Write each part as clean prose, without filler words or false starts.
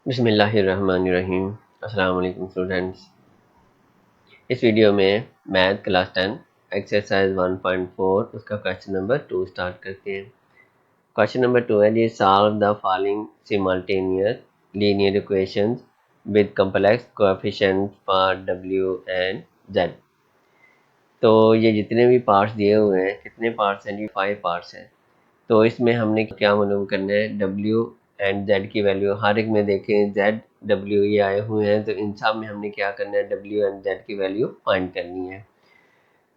बिस्मिल्लाहिर्रहमानिर्रहीम। अस्सलाम वालेकुम स्टूडेंट्स। इस वीडियो में मैथ क्लास 10 एक्सरसाइज 1.4 उसका क्वेश्चन नंबर 2 स्टार्ट करते हैं। क्वेश्चन नंबर 2 है जी, solve the following simultaneous linear equations with complex coefficient for W and Z. तो ये जितने भी पार्ट्स दिए हुए हैं, कितने पार्ट्स हैं जी? 5 पार्ट्स हैं। तो इसमें हमने क्या मालूम करना है? डब्ल्यू एंड जेड की वैल्यू हर एक में देखें, जेड डब्ल्यू ये आए हुए हैं, तो इन सब में हमने क्या करना है? डब्ल्यू एंड जेड की वैल्यू फाइंड करनी है।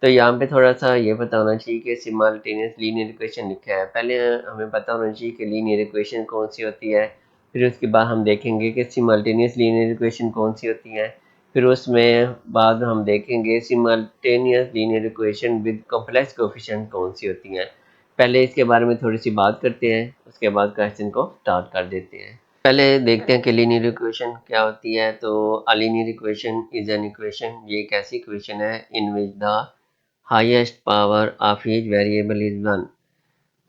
तो यहाँ पे थोड़ा सा ये पता होना चाहिए कि सिमल्टेनियस लीनियर इक्वेशन लिखा है। पहले हमें पता होना चाहिए कि लीनियर इक्वेशन कौन सी होती है, फिर उसके बाद हम देखेंगे कि सिमल्टेनियस लीनियर इक्वेशन कौन सी होती है, फिर उसमें बाद हम देखेंगे simultaneous linear equation with complex coefficient कौन सी होती हैं। पहले इसके बारे में थोड़ी सी बात करते हैं, उसके बाद क्वेश्चन को स्टार्ट कर देते हैं। पहले देखते हैं कि लीनियर इक्वेशन क्या होती है। तो a linear equation is an equation, ये एक ऐसी इक्वेशन है in which the highest power of each variable is 1।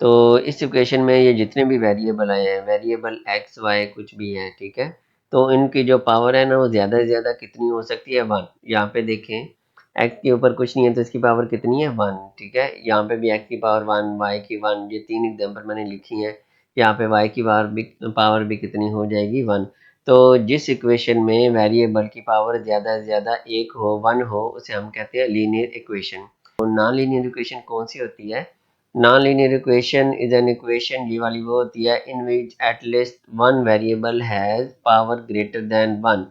तो इस इक्वेशन में ये जितने भी वेरिएबल आए हैं, वेरिएबल एक्स वाई कुछ भी है, ठीक है, तो इनकी जो पावर है ना वो ज़्यादा से ज़्यादा कितनी हो सकती है? 1। यहाँ पे देखें, एक्स के ऊपर कुछ नहीं है तो इसकी पावर कितनी है? 1, ठीक है। यहाँ पे भी एक्स की पावर 1, वाई की 1, ये 3 एग्जाम्पल मैंने लिखी है। यहाँ पे वाई की पावर भी कितनी हो जाएगी? 1। तो जिस इक्वेशन में वेरिएबल की पावर ज़्यादा से ज़्यादा एक हो, 1 हो, उसे हम कहते हैं लीनियर इक्वेशन। तो नॉन लीनियर इक्वेशन कौन सी होती है? Non linear equation is an equation, ये वाली वो होती है in which at least one variable has power greater than 1।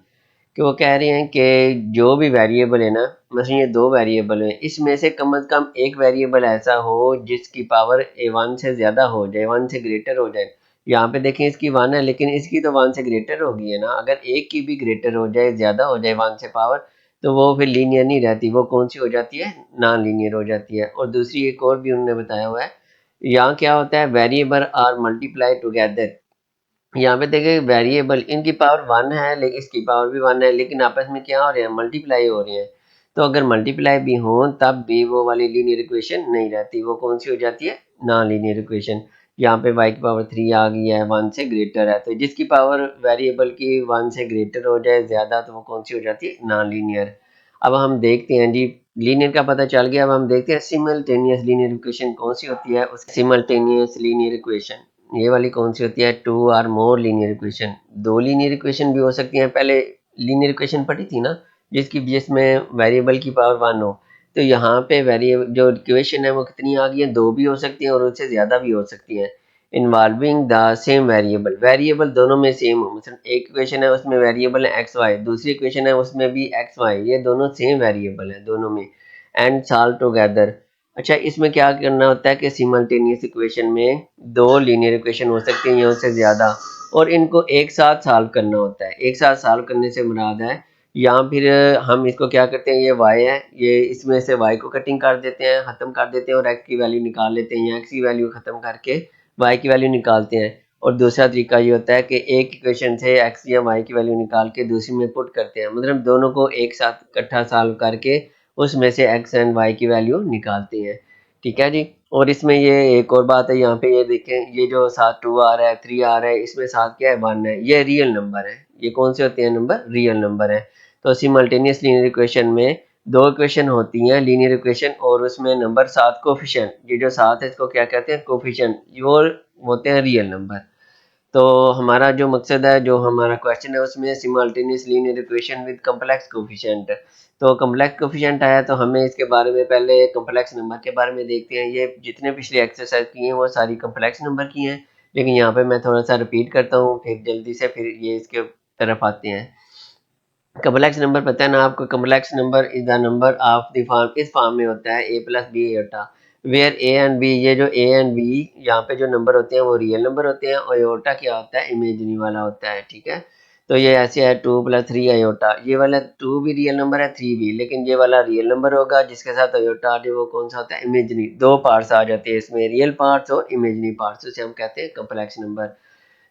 कि वो कह रहे हैं कि जो भी वेरिएबल है ना, मतलब ये दो वेरिएबल है, इसमें से कम एक वेरिएबल ऐसा हो जिसकी पावर ए 1 से ज़्यादा हो जाए, 1 से ग्रेटर हो जाए। यहाँ पे देखें इसकी 1 है, लेकिन इसकी तो 1 से ग्रेटर होगी है ना। अगर एक की भी ग्रेटर हो जाए, ज़्यादा हो जाए 1 से पावर, तो वो फिर लीनियर नहीं रहती, वो कौन सी हो जाती है? नॉन लीनियर हो जाती है। और दूसरी एक और भी उन्होंने बताया हुआ है, यहाँ क्या होता है? Variable are multiply together. यहाँ पे देखिए वेरिएबल इनकी पावर 1 है, लेकिन इसकी पावर भी 1 है, लेकिन आपस में क्या हो रहे हैं? मल्टीप्लाई हो रहे हैं। तो अगर मल्टीप्लाई भी हो तब भी वो वाली लीनियर इक्वेशन नहीं रहती, वो कौन सी हो जाती है? Non linear equation. यहाँ पे y की पावर 3 आ गई है, 1 से ग्रेटर है, तो जिसकी पावर वेरिएबल की 1 से ग्रेटर हो जाए ज़्यादा, तो वो कौन सी हो जाती है? Non linear. अब हम देखते हैं जी, लीनियर का पता चल गया। अब हम देखते हैं सिमल्टेनियस लीनियर इक्वेशन कौन सी होती है। उस सिमल्टेनियस लीनियर इक्वेशन ये वाली कौन सी होती है? 2 और मोर लीनियर इक्वेशन। दो लीनियर इक्वेशन भी हो सकती हैं। पहले लीनियर इक्वेशन पढ़ी थी ना, जिसमें वेरिएबल की पावर 1 हो। तो यहाँ पे वेरिएबल जो इक्वेशन है वो कितनी आ गई है? दो भी हो सकती हैं और उससे ज़्यादा भी हो सकती हैं। Involving the same variable, variable दोनों में सेम हो। मतलब एक इक्वेशन है उसमें वेरिएबल है एक्स वाई, दूसरी इक्वेशन है उसमें भी एक्स वाई, ये दोनों सेम वेरिएबल है दोनों में, एंड सॉल्व टुगेदर। अच्छा, इसमें क्या करना होता है कि सिमल्टेनियस इक्वेशन में दो लीनियर इक्वेशन हो सकती हैं या उससे ज़्यादा, और इनको एक साथ सॉल्व करना होता है। एक साथ सॉल्व करने से मुराद है, या फिर हम इसको क्या करते हैं, ये y है, ये इसमें से y को कटिंग कर देते हैं, ख़त्म कर देते हैं और x की वैल्यू निकाल लेते हैं, या x की वैल्यू ख़त्म करके y की वैल्यू निकालते हैं। और दूसरा तरीका ये होता है कि एक इक्वेशन से x या y की वैल्यू निकाल के दूसरी में पुट करते हैं, मतलब दोनों को एक साथ इकट्ठा सॉल्व करके उसमें से x एंड y की वैल्यू निकालते हैं, ठीक है जी। और इसमें ये एक और बात है, यहाँ पे ये देखें, ये जो साथ 2 आ रहा है, 3 आ रहा है, इसमें साथ क्या है? 1 है। ये रियल नंबर है। ये कौन से होते हैं नंबर? रियल नंबर है। तो सिमल्टेनियस लीनियर इक्वेशन में दो इक्वेशन होती हैं लीनियर इक्वेशन, और उसमें नंबर साथ कोफिशिएंट, ये जो साथ है इसको क्या कहते हैं? कोफिशिएंट, वो होते हैं रियल नंबर। तो हमारा जो मकसद है, जो हमारा क्वेश्चन है, उसमें simultaneous linear equation with complex coefficient. तो कॉम्प्लेक्स कोफिशिएंट आया तो हमें इसके बारे में पहले कॉम्प्लेक्स नंबर के बारे में देखते हैं। ये जितने पिछले एक्सरसाइज की हैं वो सारी कॉम्प्लेक्स नंबर की हैं, लेकिन यहाँ पे मैं थोड़ा सा रिपीट करता हूँ, फिर जल्दी से फिर ये इसके तरफ आते हैं। कॉम्प्लेक्स नंबर पता है ना आपको? Complex number is the number of the form, इस फॉर्म में होता है a plus B Etah, where A and B, ये जो a एंड b यहाँ पे जो नंबर होते हैं वो रियल नंबर होते हैं, और आयोटा क्या होता है? इमेजिनरी वाला होता है, ठीक है। तो ये ऐसे है 2 प्लस 3 आयोटा, ये वाला 2 भी रियल नंबर है, 3 भी, लेकिन ये वाला रियल नंबर होगा जिसके साथ आयोटा आ जाए, वो कौन सा होता है? इमेजिनरी। दो पार्ट्स आ जाते हैं इसमें, रियल पार्ट्स और इमेजिनरी पार्ट्स, उसे हम कहते हैं कॉम्प्लेक्स नंबर।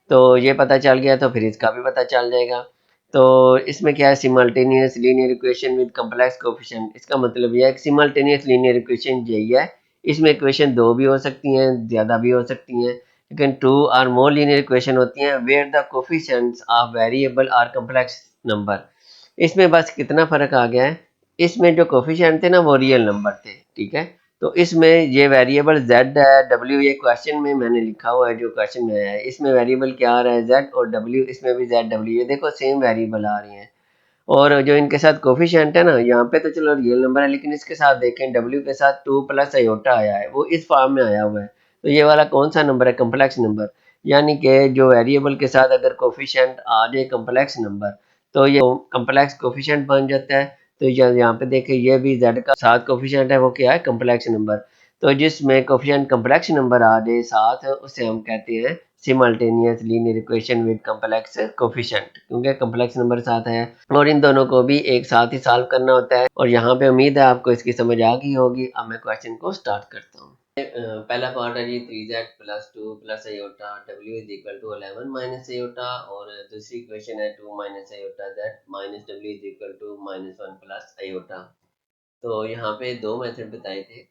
तो ये पता चल गया तो फिर इसका भी पता चल जाएगा। तो इसमें क्या है? Simultaneous linear equation with complex coefficient, इसका मतलब यह है कि सिमल्टेनियस लीनियर इक्वेशन यही है। इसमें इक्वेशन दो भी हो सकती हैं, ज़्यादा भी हो सकती हैं, लेकिन 2 और मोर लीनियर इक्वेशन होती हैं where the coefficients of variable are complex number. इसमें बस कितना फ़र्क आ गया है, इसमें जो कोफिशिएंट थे ना वो रियल नंबर थे, ठीक है। तो इसमें ये वेरिएबल z है, w ये क्वेश्चन में मैंने लिखा हुआ है, जो क्वेश्चन में है इसमें वेरिएबल क्या आ रहा है z, और w इसमें भी z w, ये देखो सेम वेरिएबल आ रही हैं। और जो इनके साथ कोफिशिएंट है ना, यहाँ पे तो चलो रियल नंबर है, लेकिन इसके साथ देखें w के साथ 2 प्लस आयोटा आया है, वो इस फॉर्म में आया हुआ है। तो ये वाला कौन सा नंबर है, कम्प्लेक्स नंबर। यानी कि जो वेरिएबल के साथ अगर कोफिशिएंट आ जाए कम्प्लेक्स नंबर, तो ये कम्प्लेक्स कोफिशिएंट बन जाता है। तो यहाँ पे देखें ये भी z का साथ कोफिशिएंट है, वो क्या है, कम्प्लेक्स नंबर। तो जिसमें कोफिशिएंट कम्प्लेक्स नंबर आ जाए साथ, उसे हम कहते हैं simultaneous linear equation with complex coefficient, क्योंकि कम्प्लेक्स नंबर साथ है और इन दोनों को भी एक साथ ही सॉल्व करना होता है। और यहाँ पे उम्मीद है आपको इसकी समझ आ गई होगी। अब मैं क्वेश्चन को स्टार्ट करता हूँ। पहला पार्ट है जी 3z plus 2 plus iota w is equal to 11 minus iota, और दूसरी इक्वेशन है 2 minus iota z minus w is equal to minus 1 plus iota. तो यहाँ पे दो मेथड बताए थे।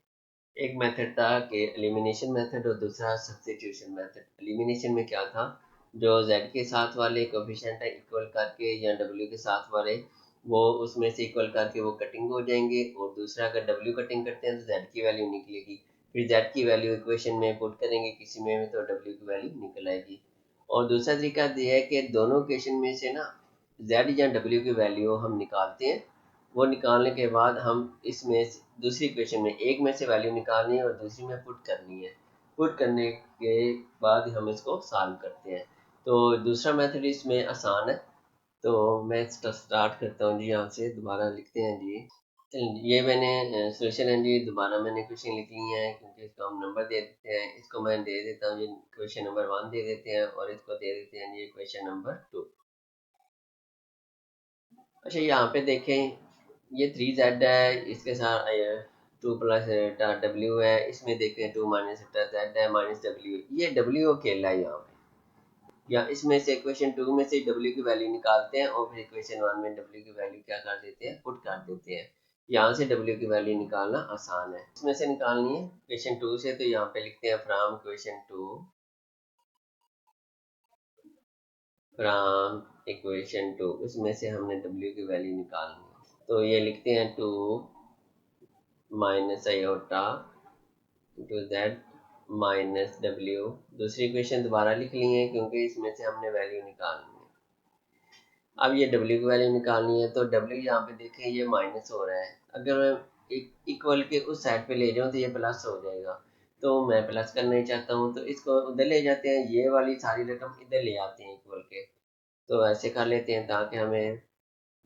एक मेथड था कि एलिमिनेशन मेथड, और दूसरा सब्स्टिट्यूशन मेथड। एलिमिनेशन में क्या था, जो z के साथ वाले कोफिशिएंट है इक्वल करके, या w के साथ वाले वो उसमें से इक्वल करके वो कटिंग हो जाएंगे, और दूसरा अगर w कटिंग करते हैं तो z की वैल्यू निकलेगी, फिर z की वैल्यू इक्वेशन में पुट करेंगे किसी में तो w की वैल्यू निकल आएगी। और दूसरा तरीका यह है कि दोनों इक्वेशन में से ना z या w की वैल्यू हम निकालते हैं, वो निकालने के बाद हम इसमें दूसरी इक्वेशन में एक में से वैल्यू निकालनी है और दूसरी में पुट करनी है। पुट करने के बाद हम इसको सॉल्व करते हैं। तो दूसरा मेथड इसमें आसान है। तो मैं स्टार्ट करता हूँ जी, यहाँ से दोबारा लिखते हैं जी। ये मैंने सोल्यूशन है जी, दोबारा मैंने क्वेश्चन लिख ली है क्योंकि इसको हम नंबर दे देते हैं। इसको मैं दे देता हूँ जी, क्वेश्चन नंबर 1 दे देते हैं, और इसको दे देते हैं जी क्वेश्चन नंबर 2। अच्छा, यहाँ पे देखें ये 3z है, इसके साथ 2 प्लस w है, इसमें देखें 2 माइनस z है माइनस w, ये w अकेला है यहाँ पे। या इसमें से इक्वेशन 2 में से w की वैल्यू निकालते हैं, और फिर इक्वेशन 1 में w की वैल्यू क्या कर देते हैं, पुट कर देते हैं। यहाँ से w की वैल्यू निकालना आसान है। इसमें से निकालनी है इक्वेशन 2 से, तो यहाँ पे लिखते हैं फ्रॉम इक्वेशन 2, फ्रॉम इक्वेशन 2 उसमें से हमने w की वैल्यू निकालनी है। तो ये लिखते हैं 2 minus iota to z minus डब्ल्यू। दूसरी इक्वेशन दोबारा लिख ली है क्योंकि इसमें से हमने वैल्यू निकालनी है। अब ये डब्ल्यू की वैल्यू निकालनी है, तो डब्ल्यू यहाँ पे देखें ये माइनस हो रहा है, अगर मैं इक्वल के उस साइड पे ले जाऊँ तो ये प्लस हो जाएगा। तो मैं प्लस करना ही चाहता हूँ, तो इसको उधर ले जाते हैं, ये वाली सारी रकम इधर ले आते हैं इक्वल के। तो ऐसे कर लेते हैं ताकि हमें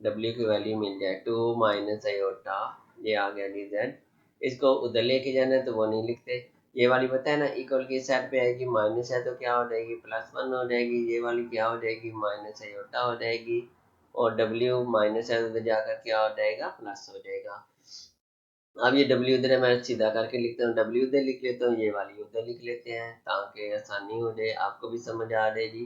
w की वैल्यू मिल जाए 2 माइनस आयोटा, ये आ गया डी जेड। इसको उधर लेके जाना है तो वो नहीं लिखते। ये वाली पता है ना, इक्वल की साइड पे आएगी माइनस है तो क्या हो जाएगी, +1 हो जाएगी। ये वाली क्या हो जाएगी, माइनस आयोटा हो जाएगी। और w माइनस है तो उधर जाकर क्या हो जाएगा, प्लस हो जाएगा। अब ये w इधर है, मैं सीधा करके लिखता हूँ, w इधर लिख लेता हूँ, ये वाली उधर लिख लेते हैं ताकि आसानी हो जाए, आपको भी समझ आ जाएगी।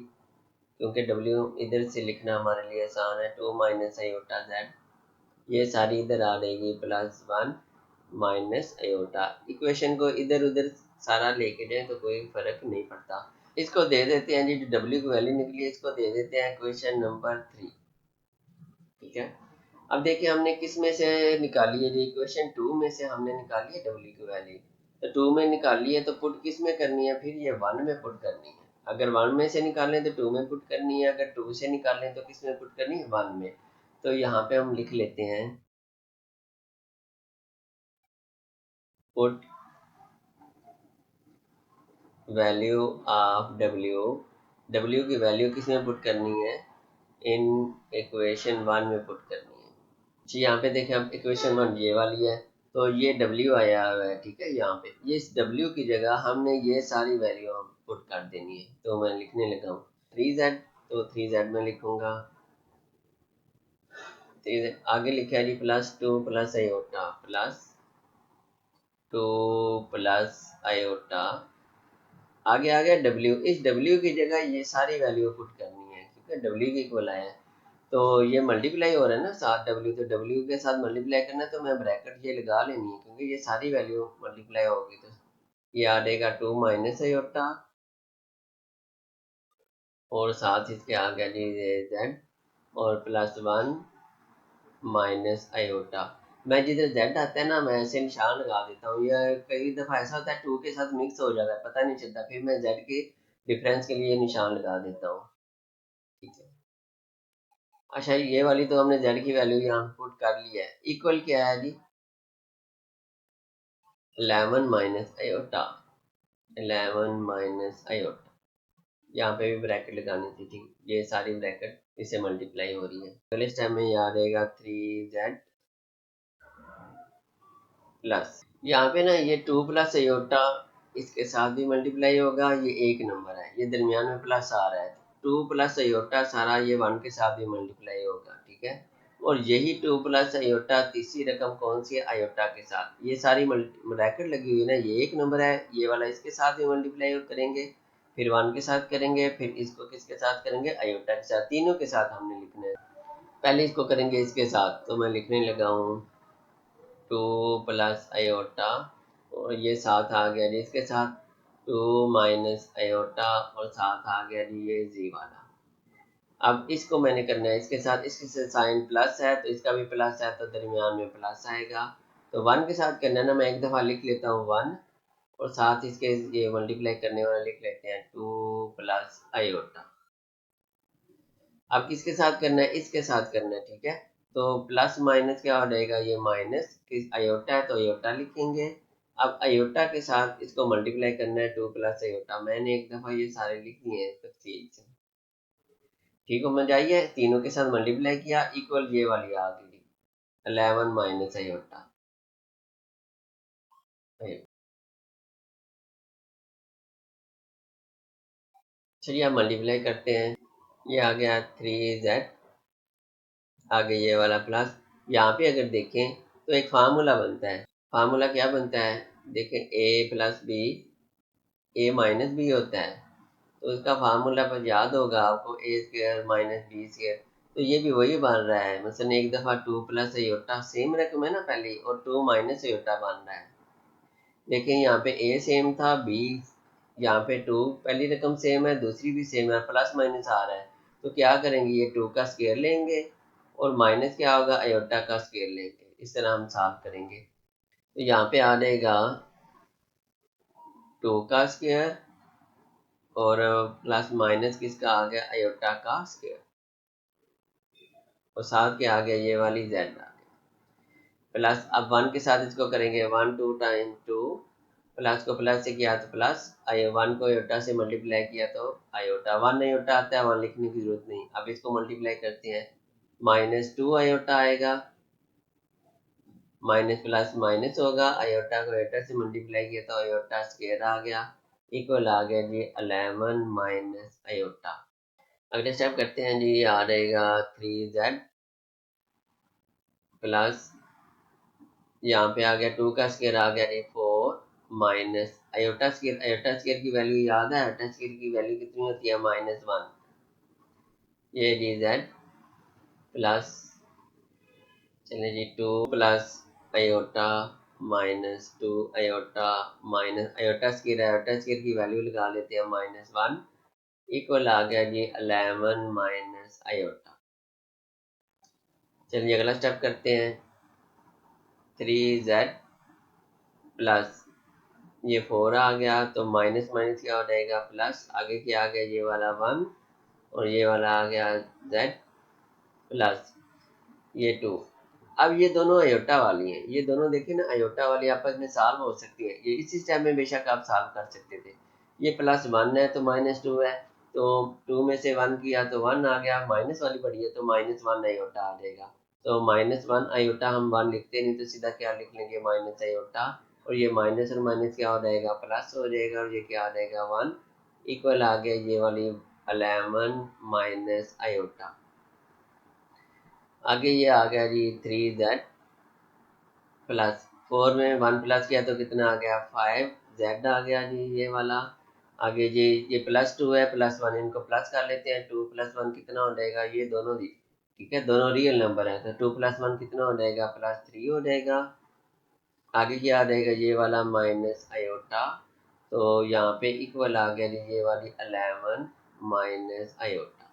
क्योंकि w इधर से लिखना हमारे लिए आसान है। 2 माइनस आयोटा जेड, ये सारी इधर आ जाएगी +1 माइनस आयोटा। इक्वेशन को इधर उधर सारा लेके जाए तो कोई फर्क नहीं पड़ता। इसको दे देते हैं जी, जो w की वैल्यू निकली है इसको दे देते हैं क्वेश्चन नंबर 3, ठीक है। अब देखिए हमने किस में से निकाली है जी, इक्वेशन 2 में से हमने निकाली है w की वैल्यू। तो 2 में निकाली है तो पुट किस में करनी है, फिर ये 1 में पुट करनी है। अगर 1 में से निकालें तो 2 में पुट करनी है, अगर 2 से निकालें तो किस में पुट करनी है, 1 में। तो यहाँ पे हम लिख लेते हैं पुट वैल्यू ऑफ w की वैल्यू किस में पुट करनी है, इन इक्वेशन 1 में पुट करनी है जी। यहाँ पे देखें अब इक्वेशन 1 ये वाली है, तो ये w आया हुआ है, ठीक है। यहाँ पे ये इस w की जगह हमने ये सारी वैल्यू हम पुट कर देनी है। तो मैं लिखने लगा हूँ 3z, तो 3z में लिखूंगा 3z। आगे लिखा है जी +2 प्लस आयोटा, +2 प्लस आयोटा। आगे आ गया w, इस w की जगह ये सारी वैल्यू पुट करनी है क्योंकि w के इक्वल आया है। तो ये मल्टीप्लाई हो रहा है ना साथ w, तो w के साथ मल्टीप्लाई करना है, तो मैं ब्रैकेट ये लगा लेनी है क्योंकि ये सारी वैल्यू मल्टीप्लाई होगी। तो ये आ जाएगा 2 माइनस आयोटा और साथ इसके आ गया जी जेड और +1 माइनस आयोटा। मैं जिधर जेड आता है ना मैं ऐसे निशान लगा देता हूँ, या कई दफ़ा ऐसा होता है टू के साथ मिक्स हो जाता है, पता नहीं चलता, फिर मैं जेड के डिफरेंस के लिए निशान लगा देता हूँ। ठीक है, अच्छा ये वाली तो हमने जेड की वैल्यू यहाँ पुट कर ली है। इक्वल क्या है जी, 11 माइनस आयोटा, 11 माइनस आयोटा, यहाँ पे भी ब्रैकेट लगानी थी। ठीक, ये सारी ब्रैकेट इससे मल्टीप्लाई हो रही है। अगले स्टेप में ये आ जाएगा 3z प्लस, यहाँ पे ना ये 2 प्लस आयोटा इसके साथ भी मल्टीप्लाई होगा। ये एक नंबर है, ये दरमियान में प्लस आ रहा है, 2 प्लस आयोटा सारा ये 1 के साथ भी मल्टीप्लाई होगा। ठीक है, और यही 2 प्लस आयोटा तीसरी रकम कौन सी है, आयोटा के साथ। ये सारी ब्रैकेट लगी हुई है ना, ये एक नंबर है, ये वाला इसके साथ भी मल्टीप्लाई करेंगे, फिर 1 के साथ करेंगे, फिर इसको किसके साथ करेंगे, आयोटा के साथ। तीनों के साथ हमने लिखना है। पहले इसको करेंगे इसके साथ, तो मैं लिखने लगा हूँ 2 प्लस आयोटा, और ये साथ आ गया जी इसके साथ 2 माइनस आयोटा, और साथ आ गया जी ये जी वाला। अब इसको मैंने करना है इसके साथ, इसके साथ साइन प्लस है तो इसका भी प्लस है, तो दरमियान में प्लस आएगा। तो 1 के साथ करना है ना, मैं एक दफ़ा लिख लेता हूँ 1, और साथ इसके ये मल्टीप्लाई करने वाला लिख लेते हैं 2 प्लस आयोटा। अब किसके साथ करना है, इसके साथ करना है। ठीक है, तो प्लस माइनस क्या हो जाएगा, ये माइनस, अयोटा है तो अयोटा लिखेंगे। अब अयोटा के साथ इसको मल्टीप्लाई करना है 2 प्लस अयोटा। मैंने एक दफ़ा ये सारे लिख दिए हैं तफसील से। ठीक हो, मजा आई है, तीनों के साथ मल्टीप्लाई किया, इक्वल ये वाली आ गई 11 माइनस अयोटा। चलिए अब मल्टीप्लाई करते हैं, ये आ गया 3z, आगे ये वाला प्लस। यहाँ पे अगर देखें तो एक फार्मूला बनता है। फार्मूला क्या बनता है, देखें a plus B, A minus B होता है, तो इसका फार्मूला पर याद होगा आपको, A square minus B square. तो ये भी वही बन रहा है, मसलन एक दफ़ा 2 प्लस अयोटा सेम रकम है ना पहले, और 2 माइनस अयोटा बन रहा है। लेकिन यहाँ पे ए सेम था, बी, यहाँ पे 2 पहली रकम सेम है, दूसरी भी सेम है, प्लस माइनस आ रहा है। तो क्या करेंगे, ये 2 का स्क्वायर लेंगे, और माइनस क्या होगा, अयोटा का स्क्वायर लेंगे। इस तरह हम सॉल्व करेंगे। तो यहाँ पे आ जाएगा 2 का स्क्वायर, और प्लस माइनस किसका आ गया, अयोटा का स्क्वायर, और साथ के आ गया ये वाली जेड आ गया प्लस। अब 1 के साथ इसको करेंगे 1 2 टाइम 2, प्लस को प्लस से किया तो प्लस, आई 1 को अयोटा से मल्टीप्लाई किया तो अयोटा। 1 अयोटा आता है, 1 लिखने की जरूरत नहीं। अब इसको मल्टीप्लाई करते हैं, -2 अयोटा आएगा, माइनस प्लस माइनस होगा, अयोटा को अयोटा से मल्टीप्लाई किया तो अयोटा स्क्वायर आ गया, इक्वल आ गया जी 11 माइनस अयोटा। अगले स्टेप करते हैं जी, आ जाएगा 3z प्लस, यहाँ पे आ गया 2 का स्क्वायर आ गया जी 4 minus iota square. Iota square की वैल्यू याद है, अयोटा स्क्वायर की वैल्यू कितनी होती है, -1। ये जी z प्लस, चलिए जी 2 plus iota -2 iota minus iota square की वैल्यू लगा लेते हैं -1, इक्वल आ गया जी 11 माइनस अयोटा। चलिए अगला स्टेप करते हैं, 3z प्लस, ये 4 आ गया तो माइनस माइनस क्या हो जाएगा, प्लस, आगे क्या आ गया, ये वाला 1, और ये वाला आ गया z प्लस ये 2। अब ये दोनों अयोटा वाली हैं, ये दोनों देखिए ना अयोटा वाली आपस में सॉल्व हो सकती है, ये इसी स्टेप में बेशक आप सॉल्व कर सकते थे। ये +1 है तो -2 है, तो 2 में से 1 किया तो 1 आ गया, माइनस वाली पड़ी है तो -1 अयोटा आ जाएगा। तो -1 अयोटा हम 1 लिखते नहीं, तो सीधा क्या लिख लेंगे, माइनस अयोटा, और ये माइनस और माइनस क्या हो जाएगा, प्लस हो जाएगा, और ये क्या आ जाएगा 1, इक्वल आ गया ये वाली 11 माइनस अयोटा। आगे ये आ गया जी 3z प्लस, 4 में 1 प्लस किया तो कितना आ गया, 5z आ गया जी ये वाला। आगे जी ये +2 है, +1, इनको प्लस कर लेते हैं, 2 + 1 कितना हो जाएगा, ये दोनों भी ठीक है, दोनों रियल नंबर है, तो 2 + 1 कितना हो जाएगा, +3 हो जाएगा। आगे क्या आ जाएगा, ये वाला माइनस अयोटा, तो यहाँ पे इक्वल आ गया जी ये वाली 11 माइनस आयोटा।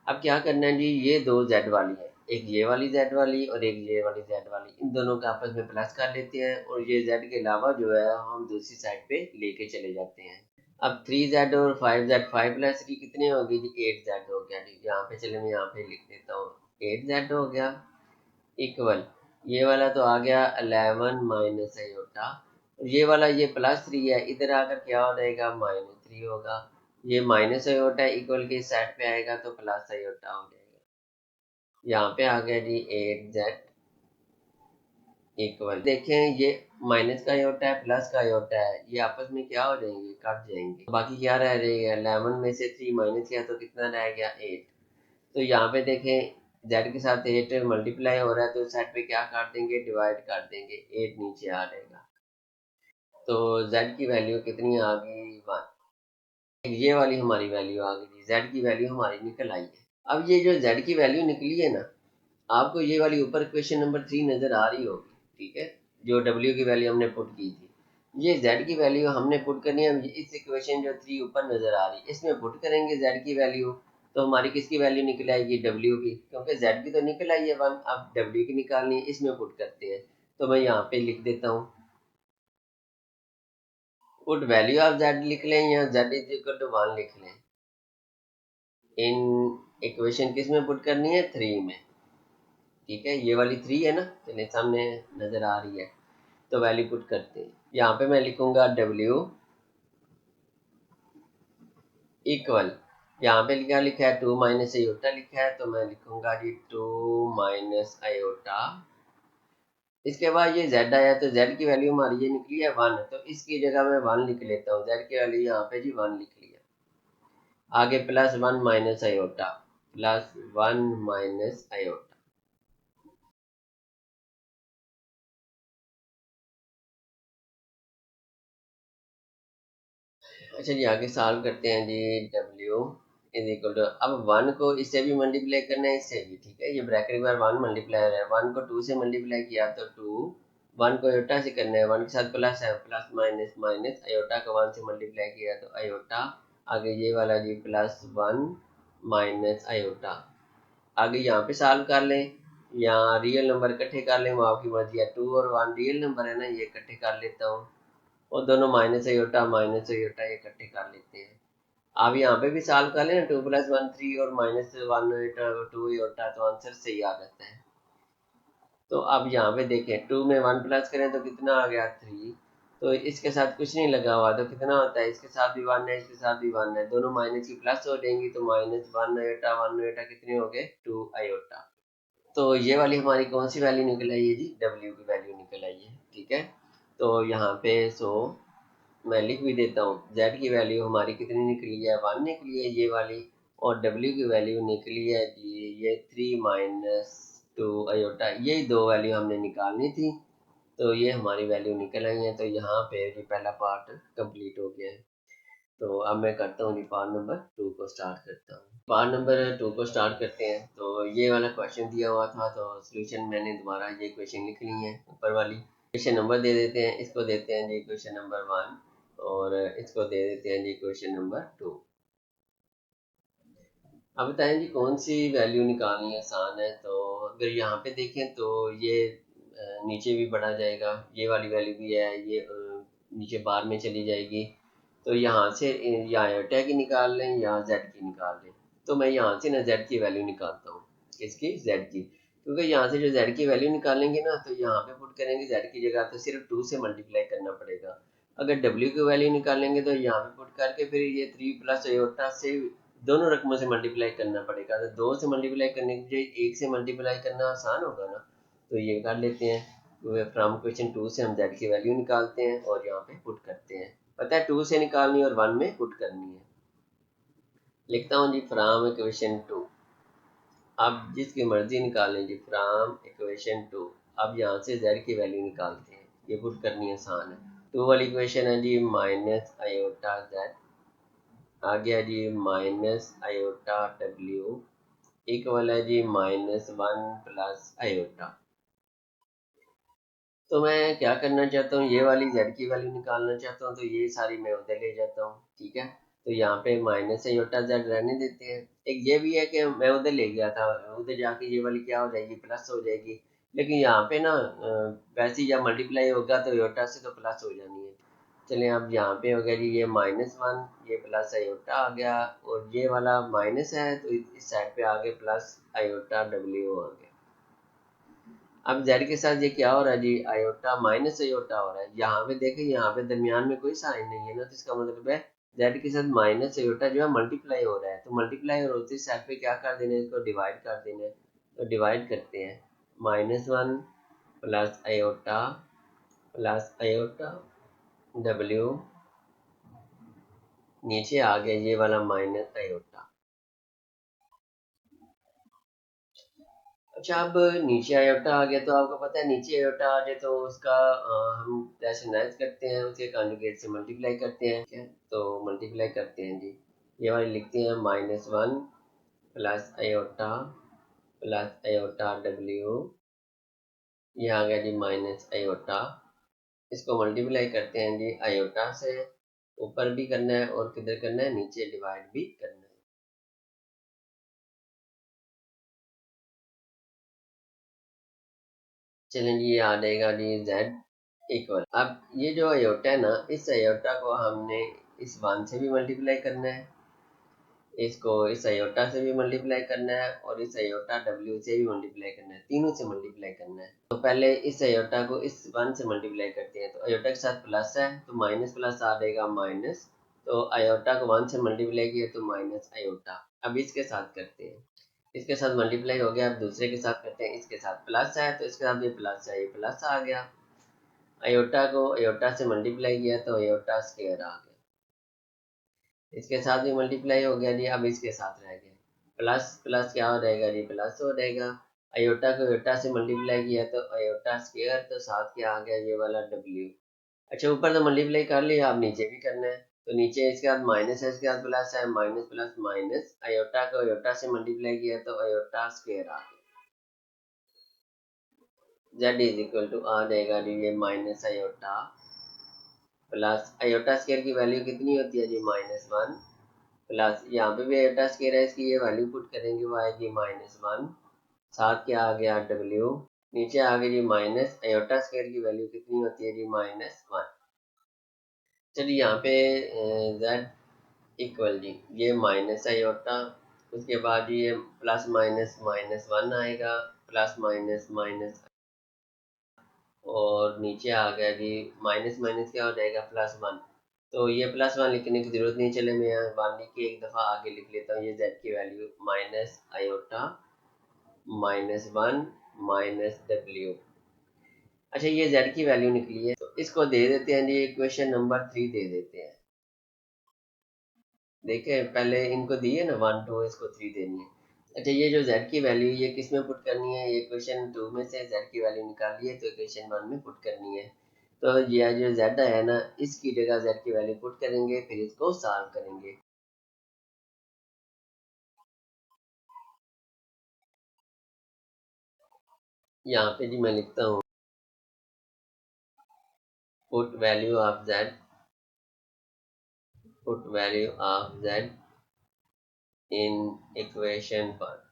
अब क्या करना है जी, ये दो जेड वाली है, एक ये वाली जेड वाली और एक ये वाली जेड वाली, इन दोनों का आपस में प्लस कर लेते हैं और ये जेड के अलावा जो है हम दूसरी साइड पे लेके चले जाते हैं। अब 3z और 5z, 5 प्लस 3 कितने होगी जी, 8z हो गया जी। यहाँ पे चले मैं यहाँ पे लिख देता हूँ 8z हो गया इक्वल, ये वाला तो आ गया 11 माइनस आयोटा, ये वाला ये प्लस 3 है, इधर आकर क्या हो जाएगा माइनस 3 होगा, ये माइनस आयोटा इक्वल के सेट पे आएगा तो प्लस आयोटा हो जाएगा। यहाँ पे आ गया जी 8z इक्वल, देखें ये माइनस का आयोटा है प्लस का आयोटा है, ये आपस में क्या हो जाएंगे, कट जाएंगे, बाकी क्या रह जाएगा 11 में से 3 माइनस किया तो कितना रह गया 8। तो यहाँ पे देखें z के साथ 8 मल्टीप्लाई हो रहा है तो सेट पे क्या कर देंगे, डिवाइड कर देंगे, 8 नीचे आ जाएगा। तो z की वैल्यू कितनी आ गई 1, ये वाली हमारी वैल्यू आ गई, z की वैल्यू हमारी निकल आई है। अब ये जो z की वैल्यू निकली है ना, आपको ये वाली ऊपर क्वेश्चन नंबर 3 नजर आ रही होगी, ठीक है, जो w की वैल्यू हमने पुट की थी, ये z की वैल्यू हमने पुट करनी है। इस इक्वेशन जो 3 ऊपर नजर आ रही है इसमें पुट करेंगे z की वैल्यू, तो हमारी किसकी वैल्यू निकल आएगी, w की, क्योंकि z की तो निकल आई है 1, अब w की निकालनी है, इसमें पुट करते हैं। तो मैं यहाँ पे लिख देता हूँ, पुट वैल्यू ऑफ z लिख लें या z इज इक्वल टू 1 लिख लें, इन इक्वेशन किस में पुट करनी है, 3 में, ठीक है, ये वाली 3 है ना, चलिए सामने नजर आ रही है, तो वैल्यू पुट करते हैं। यहाँ पे मैं लिखूंगा w इक्वल, यहाँ पे क्या लिखा है 2 माइनस आयोटा लिखा है, तो मैं लिखूंगा जी 2 माइनस आयोटा, इसके बाद ये z आया तो z की वैल्यू हमारी ये निकली है 1, तो इसकी जगह मैं 1 लिख लेता हूँ, z की वैल्यू यहाँ पे जी 1 लिख लिया, आगे plus 1 minus iota, plus 1 minus iota. अच्छा जी आगे सॉल्व करते हैं जी, w इज इक्वल टू, अब 1 को इससे भी मल्टीप्लाई करना है, इससे भी, ठीक है, ये ब्रैकेट के बाद 1 मल्टीप्लाई है, 1 को 2 से मल्टीप्लाई किया तो 2, 1 को आयोटा से करना है, 1 के साथ प्लस है, प्लस माइनस माइनस, आयोटा को 1 से मल्टीप्लाई किया तो आयोटा, आगे ये वाला जी प्लस 1 माइनस आयोटा। आगे यहाँ पे सॉल्व कर लें, यहाँ रियल नंबर इकट्ठे कर लें, वो आपकी मर्जी है, 2 और 1 रियल नंबर है ना, ये इकट्ठे कर लेता हूँ, और दोनों माइनस आयोटा ये इकट्ठे कर लेते हैं। आप यहाँ पे भी सॉल्व कर लेना, 2 प्लस 1 3 और माइनस 1 2 होता है तो आंसर सही आ जाता है। तो अब यहाँ पे देखें 2 में 1 प्लस करें तो कितना आ गया 3, तो इसके साथ कुछ नहीं लगा हुआ तो कितना होता है, इसके साथ भी 1 है, इसके साथ भी 1 है, दोनों माइनस की प्लस हो जाएंगी, तो माइनस 1 आयोटा कितने हो गए 2 आयोटा। तो ये वाली हमारी कौन सी वैल्यू निकल आई है जी, w की वैल्यू निकल आई है, ठीक है। तो यहाँ पे मैं लिख भी देता हूँ, z की वैल्यू हमारी कितनी निकली है 1 निकली है ये वाली, और w की वैल्यू निकली है जी ये 3 माइनस 2 आयोटा, यही दो वैल्यू हमने निकालनी थी, तो ये हमारी वैल्यू निकल आई है। तो यहाँ पे ये पहला पार्ट कंप्लीट हो गया है। तो अब मैं करता हूँ पार्ट नंबर 2 को स्टार्ट करता हूँ। पार्ट नंबर 2 को स्टार्ट करते हैं। तो ये वाला क्वेश्चन दिया हुआ था, तो सोल्यूशन मैंने दोबारा ये क्वेश्चन लिख ली है, ऊपर वाली क्वेश्चन नंबर दे देते हैं, इसको देते हैं जी क्वेश्चन नंबर 1 और इसको दे देते हैं जी क्वेश्चन नंबर 2। अब बताएं जी कौन सी वैल्यू निकालनी आसान है। तो अगर यहाँ पे देखें तो ये नीचे भी बढ़ा जाएगा, ये वाली वैल्यू भी है, ये नीचे बार में चली जाएगी, तो यहाँ से या आयोटा की निकाल लें या जेड की निकाल लें। तो मैं यहाँ से ना जेड की वैल्यू निकालता हूँ, किसकी, जेड की, क्योंकि यहाँ से जो जेड की वैल्यू निकालेंगे ना तो यहाँ पे पुट करेंगे जेड की जगह तो सिर्फ 2 से मल्टीप्लाई करना पड़ेगा। अगर डब्ल्यू की वैल्यू निकालेंगे तो यहाँ पे पुट करके फिर ये 3 प्लस आयोटा से दोनों रकमों से मल्टीप्लाई करना पड़ेगा, तो 2 से मल्टीप्लाई करने के बजाय 1 से मल्टीप्लाई करना आसान होगा ना, तो ये कर लेते हैं। फ्रॉम क्वेश्चन 2 से हम जेड की वैल्यू निकालते हैं और यहाँ पे पुट करते हैं, पता है 2 से निकालनी और 1 में पुट करनी है। लिखता हूँ जी फ्रॉम इक्वेशन 2, अब जिसकी मर्जी निकालें जी फ्रॉम इक्वेशन 2। अब यहाँ से z की वैल्यू निकालते हैं, ये पुट करनी आसान है। 2 वाली इक्वेशन है जी माइनस आयोटा z, आ गया जी माइनस आयोटा w इक्वल है जी माइनस 1 प्लस आयोटा। तो मैं क्या करना चाहता हूँ, ये वाली z की वैल्यू निकालना चाहता हूँ, तो ये सारी मैं उधर ले जाता हूँ, ठीक है। तो यहाँ पे माइनस आयोटा जेड रहने देते हैं। एक ये भी है कि मैं उधर ले गया था, उधर जाके ये वाली क्या हो जाएगी, प्लस हो जाएगी। लेकिन यहाँ पे ना वैसे ही जब मल्टीप्लाई होगा तो आयोटा से तो प्लस हो जानी है। चलिए अब यहाँ पे हो गया जी ये -1, ये प्लस आयोटा आ गया, और ये वाला माइनस है तो इस साइड पे आगे प्लस आयोटा डब्ल्यू आ गया। अब जेड के साथ ये क्या हो रहा है जी, आयोटा माइनस आयोटा हो रहा है। यहाँ पे देखें, यहाँ पे दरमियान में कोई साइन नहीं है ना, तो इसका मतलब है जेड के साथ माइनस आयोटा जो है मल्टीप्लाई हो रहा है। तो मल्टीप्लाई और होती साइड पे क्या कर देना है, इसको डिवाइड कर देना है। तो डिवाइड करते हैं, -1 प्लस आयोटा डब्ल्यू, नीचे आ गया ये वाला माइनस आयोटा। अच्छा अब नीचे आयोटा आ गया, तो आपको पता है नीचे आयोटा आ जाए तो उसका हम रैशनलाइज करते हैं, उसके कॉन्जुगेट से मल्टीप्लाई करते हैं। क्या, तो मल्टीप्लाई करते हैं जी, ये वाली लिखते हैं -1 प्लस आयोटा डब्ल्यू, ये आ गया जी माइनस आयोटा। इसको मल्टीप्लाई करते हैं जी आयोटा से, ऊपर भी करना है और किधर करना है, नीचे डिवाइड भी करना है। चलें जी, ये आ जाएगा जी z इक्वल। अब ये जो अयोटा है ना, इस अयोटा को हमने इस 1 से भी मल्टीप्लाई करना है, इसको इस अयोटा से भी मल्टीप्लाई करना है, और इस अयोटा w से भी मल्टीप्लाई करना है, तीनों से मल्टीप्लाई करना है। तो पहले इस अयोटा को इस 1 से मल्टीप्लाई करते हैं, तो अयोटा के साथ प्लस है तो माइनस प्लस आ जाएगा माइनस, तो अयोटा को 1 से मल्टीप्लाई किया तो माइनस अयोटा। अब इसके साथ करते हैं, इसके साथ मल्टीप्लाई हो गया। अब दूसरे के साथ करते हैं, इसके साथ प्लस है तो इसके साथ ये प्लस है, ये प्लस आ गया। अयोटा को अयोटा से मल्टीप्लाई किया तो अयोटा स्क्वायर आ गया, इसके साथ भी मल्टीप्लाई हो गया जी। अब इसके साथ रह गया प्लस, प्लस क्या हो जाएगा जी, प्लस हो जाएगा। अयोटा को अयोटा से मल्टीप्लाई किया तो अयोटा स्क्वायर, तो साथ क्या आ गया, ये वाला डब्ल्यू। अच्छा ऊपर तो मल्टीप्लाई कर लिया, अब नीचे भी करना है। तो नीचे इसके बाद माइनस है, इसके बाद प्लस है, माइनस प्लस माइनस, अयोटा को अयोटा से मल्टीप्लाई किया तो अयोटा स्क्वायर आ गया। जेड इज इक्वल टू आ जाएगा जी ये minus iota plus iota square की वैल्यू कितनी होती है जी, -1 प्लस यहाँ पे भी अयोटा स्क्वायर है, इसकी ये वैल्यू पुट करेंगे, वो आएगी -1, साथ क्या आ गया डब्ल्यू, नीचे आ गई जी माइनस अयोटा स्क्वायर की वैल्यू कितनी होती है जी, -1। चलिए यहाँ पे z इक्वल जी ये माइनस अयोटा, उसके बाद ये प्लस माइनस -1 आएगा, प्लस माइनस माइनस, और नीचे आ गया जी माइनस माइनस क्या हो जाएगा, +1। तो ये +1 लिखने की जरूरत नहीं, चले मैं यहाँ 1 लिख के एक दफ़ा आगे लिख लेता हूँ। ये z की value minus iota -1 minus W. अच्छा ये z की वैल्यू निकली है, तो इसको दे देते हैं जी इक्वेशन नंबर 3 दे देते हैं। देखें पहले इनको दिए ना 1 2, इसको 3 देनी है। अच्छा ये जो z की वैल्यू ये किस में पुट करनी है, ये इक्वेशन 2 में से z की वैल्यू निकाली है तो इक्वेशन 1 में पुट करनी है। तो ये जो z है ना, इसकी जगह z की वैल्यू पुट करेंगे, फिर इसको सॉल्व करेंगे। यहाँ पे जी मैं लिखता हूँ put value of z, put value of z in equation 1।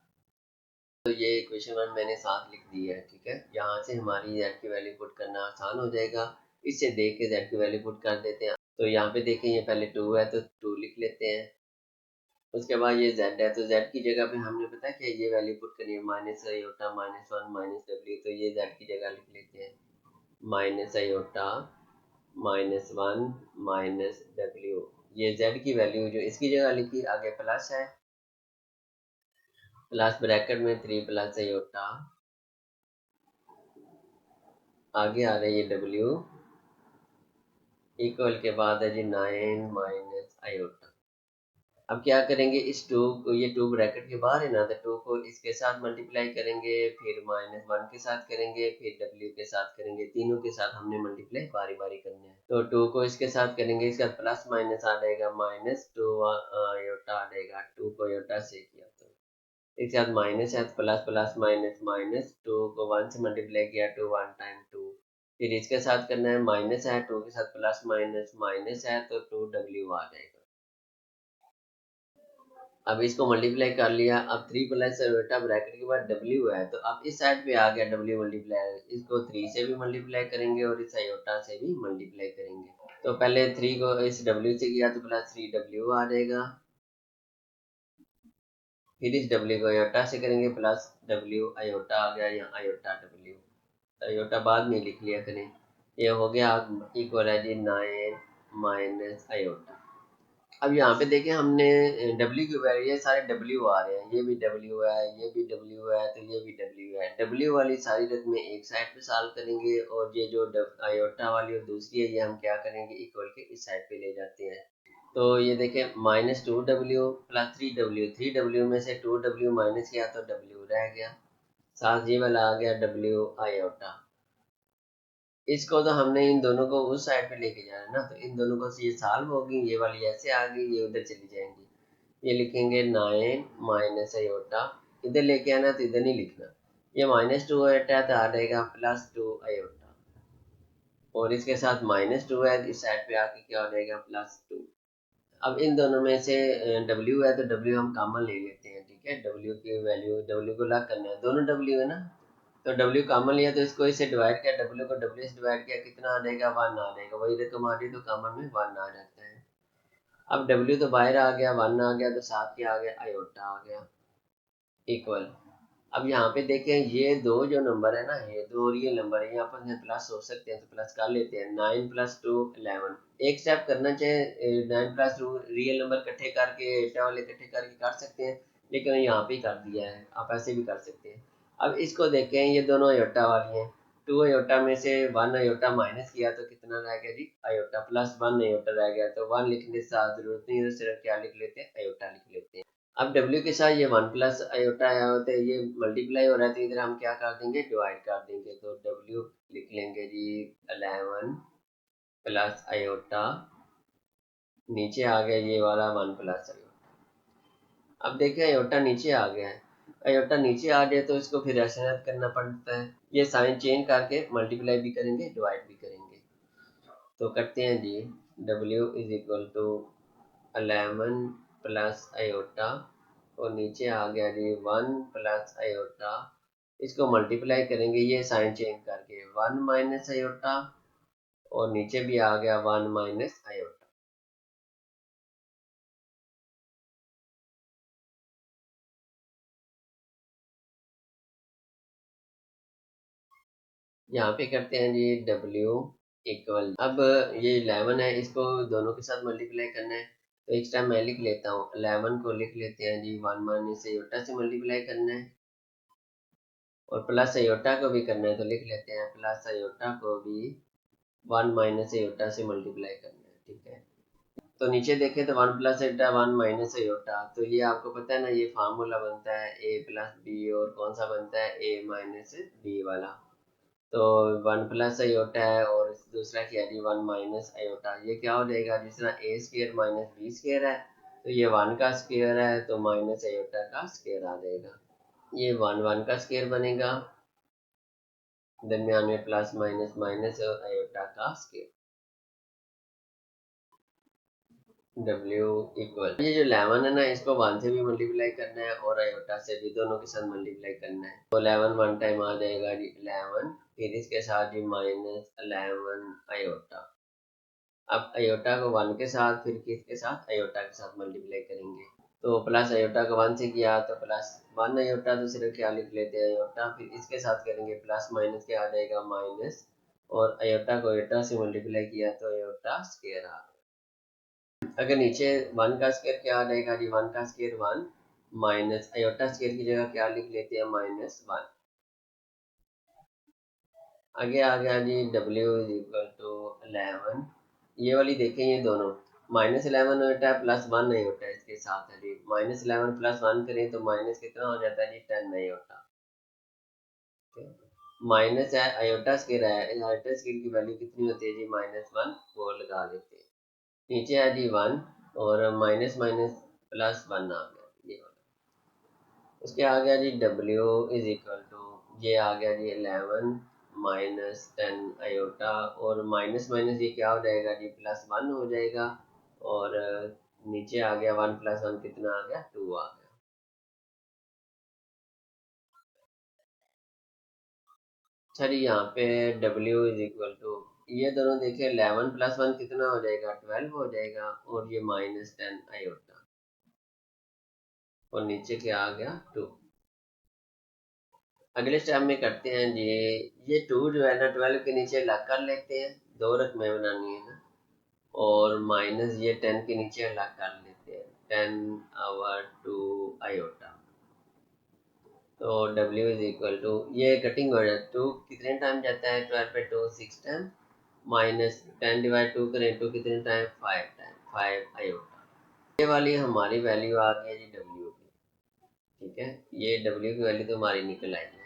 तो ये इक्वेशन 1 मैंने साथ लिख दी है, ठीक है। यहाँ से हमारी z की वैल्यू पुट करना आसान हो जाएगा, इससे देख के z की वैल्यू पुट कर देते हैं। तो यहाँ पे देखें ये पहले 2 है तो 2 लिख लेते हैं, उसके बाद ये z है तो z की जगह पे हमने पता है कि ये वैल्यू पुट करनी है, माइनस आयोटा -1 माइनस डब्ल्यू, तो ये z की जगह लिख लेते हैं माइनस आयोटा -1 माइनस डब्ल्यू। ये z की वैल्यू जो इसकी जगह लिखी, आगे प्लस है, प्लस ब्रैकेट में 3 प्लस आयोटा, आगे आ रहा है ये डब्ल्यू, इक्वल के बाद है जी 9 माइनस आयोटा। अब क्या करेंगे, इस 2 को, ये 2 ब्रैकेट के बाहर है ना, तो 2 को इसके साथ मल्टीप्लाई करेंगे, फिर -1 के साथ करेंगे, फिर w के साथ करेंगे, तीनों के साथ हमने मल्टीप्लाई बारी बारी करना है। तो 2 को इसके साथ करेंगे, इसके बाद प्लस माइनस आ जाएगा, -2 आयोटा आ जाएगा, 2 को आयोटा से किया तो इसके साथ माइनस है, प्लस प्लस माइनस माइनस, 2 को 1 से मल्टीप्लाई किया, 2 1 टाइम 2, फिर इसके साथ करना है, माइनस है, 2 के साथ प्लस माइनस माइनस है तो 2w आ जाएगा। अब इसको मल्टीप्लाई कर लिया। अब 3 प्लस बेटा ब्रैकेट के बाद डब्ल्यू है, तो अब इस साइड पे आ गया डब्ल्यू मल्टीप्लाई, इसको 3 से भी मल्टीप्लाई करेंगे और इस आयोटा से भी मल्टीप्लाई करेंगे। तो पहले 3 को इस डब्ल्यू से किया तो प्लस 3 डब्ल्यू आ जाएगा, फिर इस डब्ल्यू को आयोटा से करेंगे प्लस डब्ल्यू आयोटा आ गया, यहाँ आयोटा डब्ल्यू, आयोटा बाद में लिख लिया करें। ये हो गया इक्वल है जी 9 माइनस आयोटा। अब यहाँ पे देखें हमने W की वैल्यू, ये सारे W आ रहे हैं, ये भी W है, ये भी W है, तो ये भी W है। W वाली सारी रकमें एक साइड पे सॉल्व करेंगे और ये जो आयोटा वाली और दूसरी है ये हम क्या करेंगे, इक्वल के इस साइड पे ले जाते हैं। तो ये देखें -2W प्लस 3W में से 2W माइनस किया तो W रह गया, साथ ये वाला आ गया W आयोटा। इसको तो हमने इन दोनों को उस साइड पे लेके जाना है ना, तो इन दोनों को ये सॉल्व होगी, ये वाली ऐसे आ गई, ये उधर चली जाएंगी। ये लिखेंगे 9 माइनस आयोटा, इधर लेके आना तो इधर नहीं लिखना। ये -2 आयोटा तो आ जाएगा +2 आयोटा, और इसके साथ -2 है, इस साइड पे आके क्या हो जाएगा +2। अब इन दोनों में से W है तो W हम कॉमन ले लेते हैं, ठीक है। W की वैल्यू, W को अलग करना है, दोनों W है ना, तो W कॉमन लिया तो इसको इससे डिवाइड किया, W को W से डिवाइड किया, कितना आ जाएगा 1 आ जाएगा, वही रकम आ रही तो कॉमन में 1 आ जाता है। अब W तो बाहर आ गया, 1 आ गया, तो साथ क्या आ गया, आयोटा आ गया, इक्वल। अब यहाँ पे देखें ये दो जो नंबर है ना, ये दो रियल नंबर है, यहाँ पर प्लस हो सकते हैं तो प्लस कर लेते हैं। 9 + 2 11, एक स्टेप करना चाहिए, 9 + 2 रियल नंबर इकट्ठे करके एटा वाले इकट्ठे करके कर सकते हैं, लेकिन यहाँ पे कर दिया है, आप ऐसे भी कर सकते हैं। अब इसको देखें, ये दोनों अयोटा वाली हैं, 2 अयोटा में से 1 अयोटा माइनस किया तो कितना रह गया जी, अयोटा, +1 अयोटा रह गया, तो 1 लिखने से जरूरत नहीं है, सिर्फ क्या लिख लेते हैं, अयोटा लिख लेते हैं। अब W के साथ ये 1 प्लस आयोटा आया होता है, ये मल्टीप्लाई हो रहा है, तो इधर हम क्या कर देंगे, डिवाइड कर देंगे, तो W लिख लेंगे जी 11 प्लस आयोटा, नीचे आ गया ये वाला 1 प्लस आयोटा। अब देखिए आयोटा नीचे आ गया है, आयोटा नीचे आ जाए तो इसको फिर ऐसे करना पड़ता है, ये साइन चेंज करके मल्टीप्लाई भी करेंगे डिवाइड भी करेंगे। तो करते हैं जी, W is equal to 11 plus iota, और नीचे आ गया जी 1 प्लस आयोटा, इसको मल्टीप्लाई करेंगे ये साइन चेंज करके 1 माइनस आयोटा, और नीचे भी आ गया 1 माइनस आयोटा। यहाँ पे करते हैं जी W इक्वल, अब ये 11 है, इसको दोनों के साथ मल्टीप्लाई करना है, तो एक टाइम मैं लिख लेता हूँ, 11 को लिख लेते हैं जी 1 माइनस आयोटा से मल्टीप्लाई करना है, और प्लस आयोटा को भी करना है, तो लिख लेते हैं प्लस आयोटा को भी 1 माइनस आयोटा से मल्टीप्लाई करना है, ठीक है। तो नीचे देखें तो 1 प्लस आयोटा 1 माइनस आयोटा, तो ये आपको पता है ना, ये फार्मूला बनता है A प्लस बी, और कौन सा बनता है, A माइनस बी वाला। तो 1 प्लस आयोटा है और दूसरा क्या है जी 1 माइनस आयोटा, ये क्या हो जाएगा, जिस तरह A square minus B square है, तो ये 1 का स्क्वायर है, तो माइनस आयोटा का स्क्वायर आ जाएगा, ये 1 का स्क्वायर बनेगा, दरमियान में प्लस माइनस माइनस और आयोटा का स्क्वायर। W इक्वल, ये जो 11 है ना, इसको 1 से भी मल्टीप्लाई करना है और आयोटा से भी, दोनों के साथ मल्टीप्लाई करना है, तो 11 वन टाइम आ जाएगा जी 11, फिर इसके साथ जी -11 आयोटा। अब आयोटा को 1 के साथ, फिर किसके साथ, आयोटा के साथ मल्टीप्लाई करेंगे, तो प्लस आयोटा को 1 से किया तो +1 आयोटा, तो सिर्फ क्या लिख लेते हैं, आयोटा, फिर इसके साथ करेंगे प्लस माइनस क्या आ जाएगा, माइनस, और आयोटा को आयोटा से मल्टीप्लाई किया तो आयोटा स्क्वायर आ गया। अगर नीचे 1 का स्क्वायर क्या आ जाएगा जी, 1 का स्क्वायर 1, माइनस आयोटा स्क्वायर की जगह क्या लिख लेते हैं, -1। आगे आ गया जी W इज इक्वल टू 11, ये वाली देखें, ये दोनों -11 होता है, +1 नहीं होता है, इसके साथ है जी -11 +1 करें तो माइनस कितना हो जाता है जी 10 नहीं होता, माइनस है आयोटा स्क्वायर है, आयोटा स्क्वायर की वैल्यू कितनी होती है जी -1, वो लगा देते हैं, नीचे है जी 1, और माइनस माइनस +1 आ गया ये वाला। उसके आ गया जी W इज इक्वल टू, ये आ गया जी 11 -10 आयोटा, और माइनस माइनस ये क्या हो जाएगा जी +1 हो जाएगा, और नीचे आ गया 1 + 1 कितना आ गया 2 आ गया। अच्छा जी यहाँ पे W इज इक्वल टू ये दोनों देखिए 11 + 1 कितना हो जाएगा 12 हो जाएगा और ये -10 आयोटा और नीचे क्या आ गया 2। अगले स्टेप में करते हैं ये 2 जो है ना 12 के नीचे अलग कर लेते हैं, दो रकमें बनानी है ना, और माइनस ये 10 के नीचे अलग कर लेते हैं 10/2 आयोटा। तो W इज इक्वल टू ये कटिंग हो जाए 2 कितने टाइम जाता है 12 पे 2 6 टाइम माइनस 10/2 करें तो कितने टाइम 5 टाइम 5 आयोटा। ये वाली हमारी वैल्यू आ गई है जी W की, ठीक है, ये W की वैल्यू तो हमारी निकल आई है।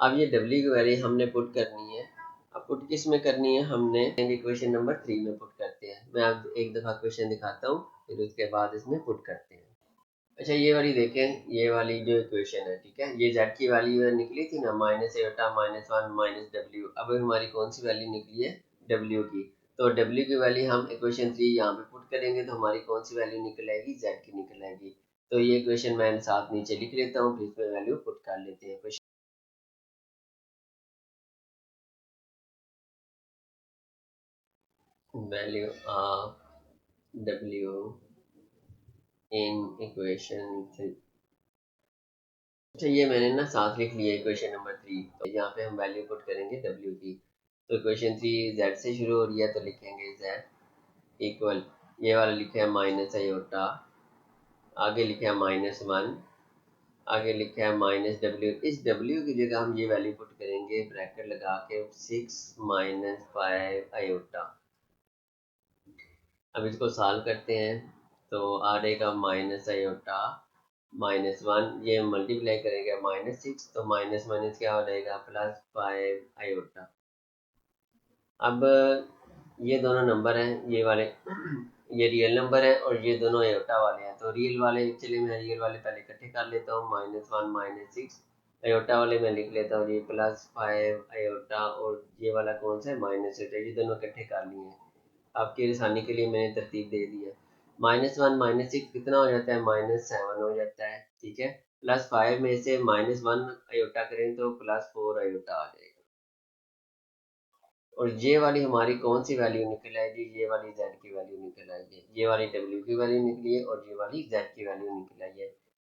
अब ये W की वैल्यू हमने पुट करनी है। अब पुट किस में करनी है, हमने इक्वेशन नंबर 3 में पुट करते हैं। मैं अब एक दफ़ा क्वेश्चन दिखाता हूँ फिर उसके बाद इसमें पुट करते हैं। अच्छा ये वाली देखें, ये वाली जो इक्वेशन है, ठीक है, ये z की वैल्यू निकली थी ना -8 -1 -w। अब हमारी कौन सी वैल्यू निकली है w की। तो w की वैल्यू हम इक्वेशन 3 यहाँ पे पुट करेंगे तो हमारी कौन सी वैल्यू निकल आएगी z की निकल आएगी। तो ये इक्वेशन मैं साथ नीचे लिख लेता हूँ फिर इसमें वैल्यू पुट कर लेते हैं। Value of w in equation 3। अच्छा ये मैंने ना साथ लिख लिया इक्वेशन नंबर 3। तो यहाँ पे हम वैल्यू पुट करेंगे w की। तो इक्वेशन 3 z से शुरू हो रही है तो लिखेंगे z इक्वल ये वाला लिखा है -आयोटा, आगे लिखा है -1, आगे लिखा है -w। इस w की जगह हम ये वैल्यू पुट करेंगे ब्रैकेट लगा के 6 - 5 आयोटा। अब इसको सॉल्व करते हैं तो आ जाएगा -आयोटा -1, ये मल्टीप्लाई करेंगे -6 तो माइनस माइनस क्या हो जाएगा +5 आयोटा। अब ये दोनों नंबर हैं ये वाले ये रियल नंबर है और ये दोनों आयोटा वाले हैं। तो रियल वाले चलिए मैं रियल वाले पहले इकट्ठे कर लेता हूँ -1 -6 आयोटा वाले मैं लिख लेता हूँ ये +5 आयोटा और ये वाला कौन सा है -8, ये दोनों इकट्ठे कर लिए हैं। आपकी आसानी के लिए मैंने तरतीब दे दी है। -1 -6 कितना हो जाता है -7 हो जाता है, ठीक है। +5 में से -1 आयोटा करें तो +4 आयोटा आ जाएगा। और ये वाली हमारी कौन सी वैल्यू निकल आएगी, ये वाली z की वैल्यू निकल आएगी। ये वाली w की वैल्यू निकली है और ये वाली z की वैल्यू निकल आई है।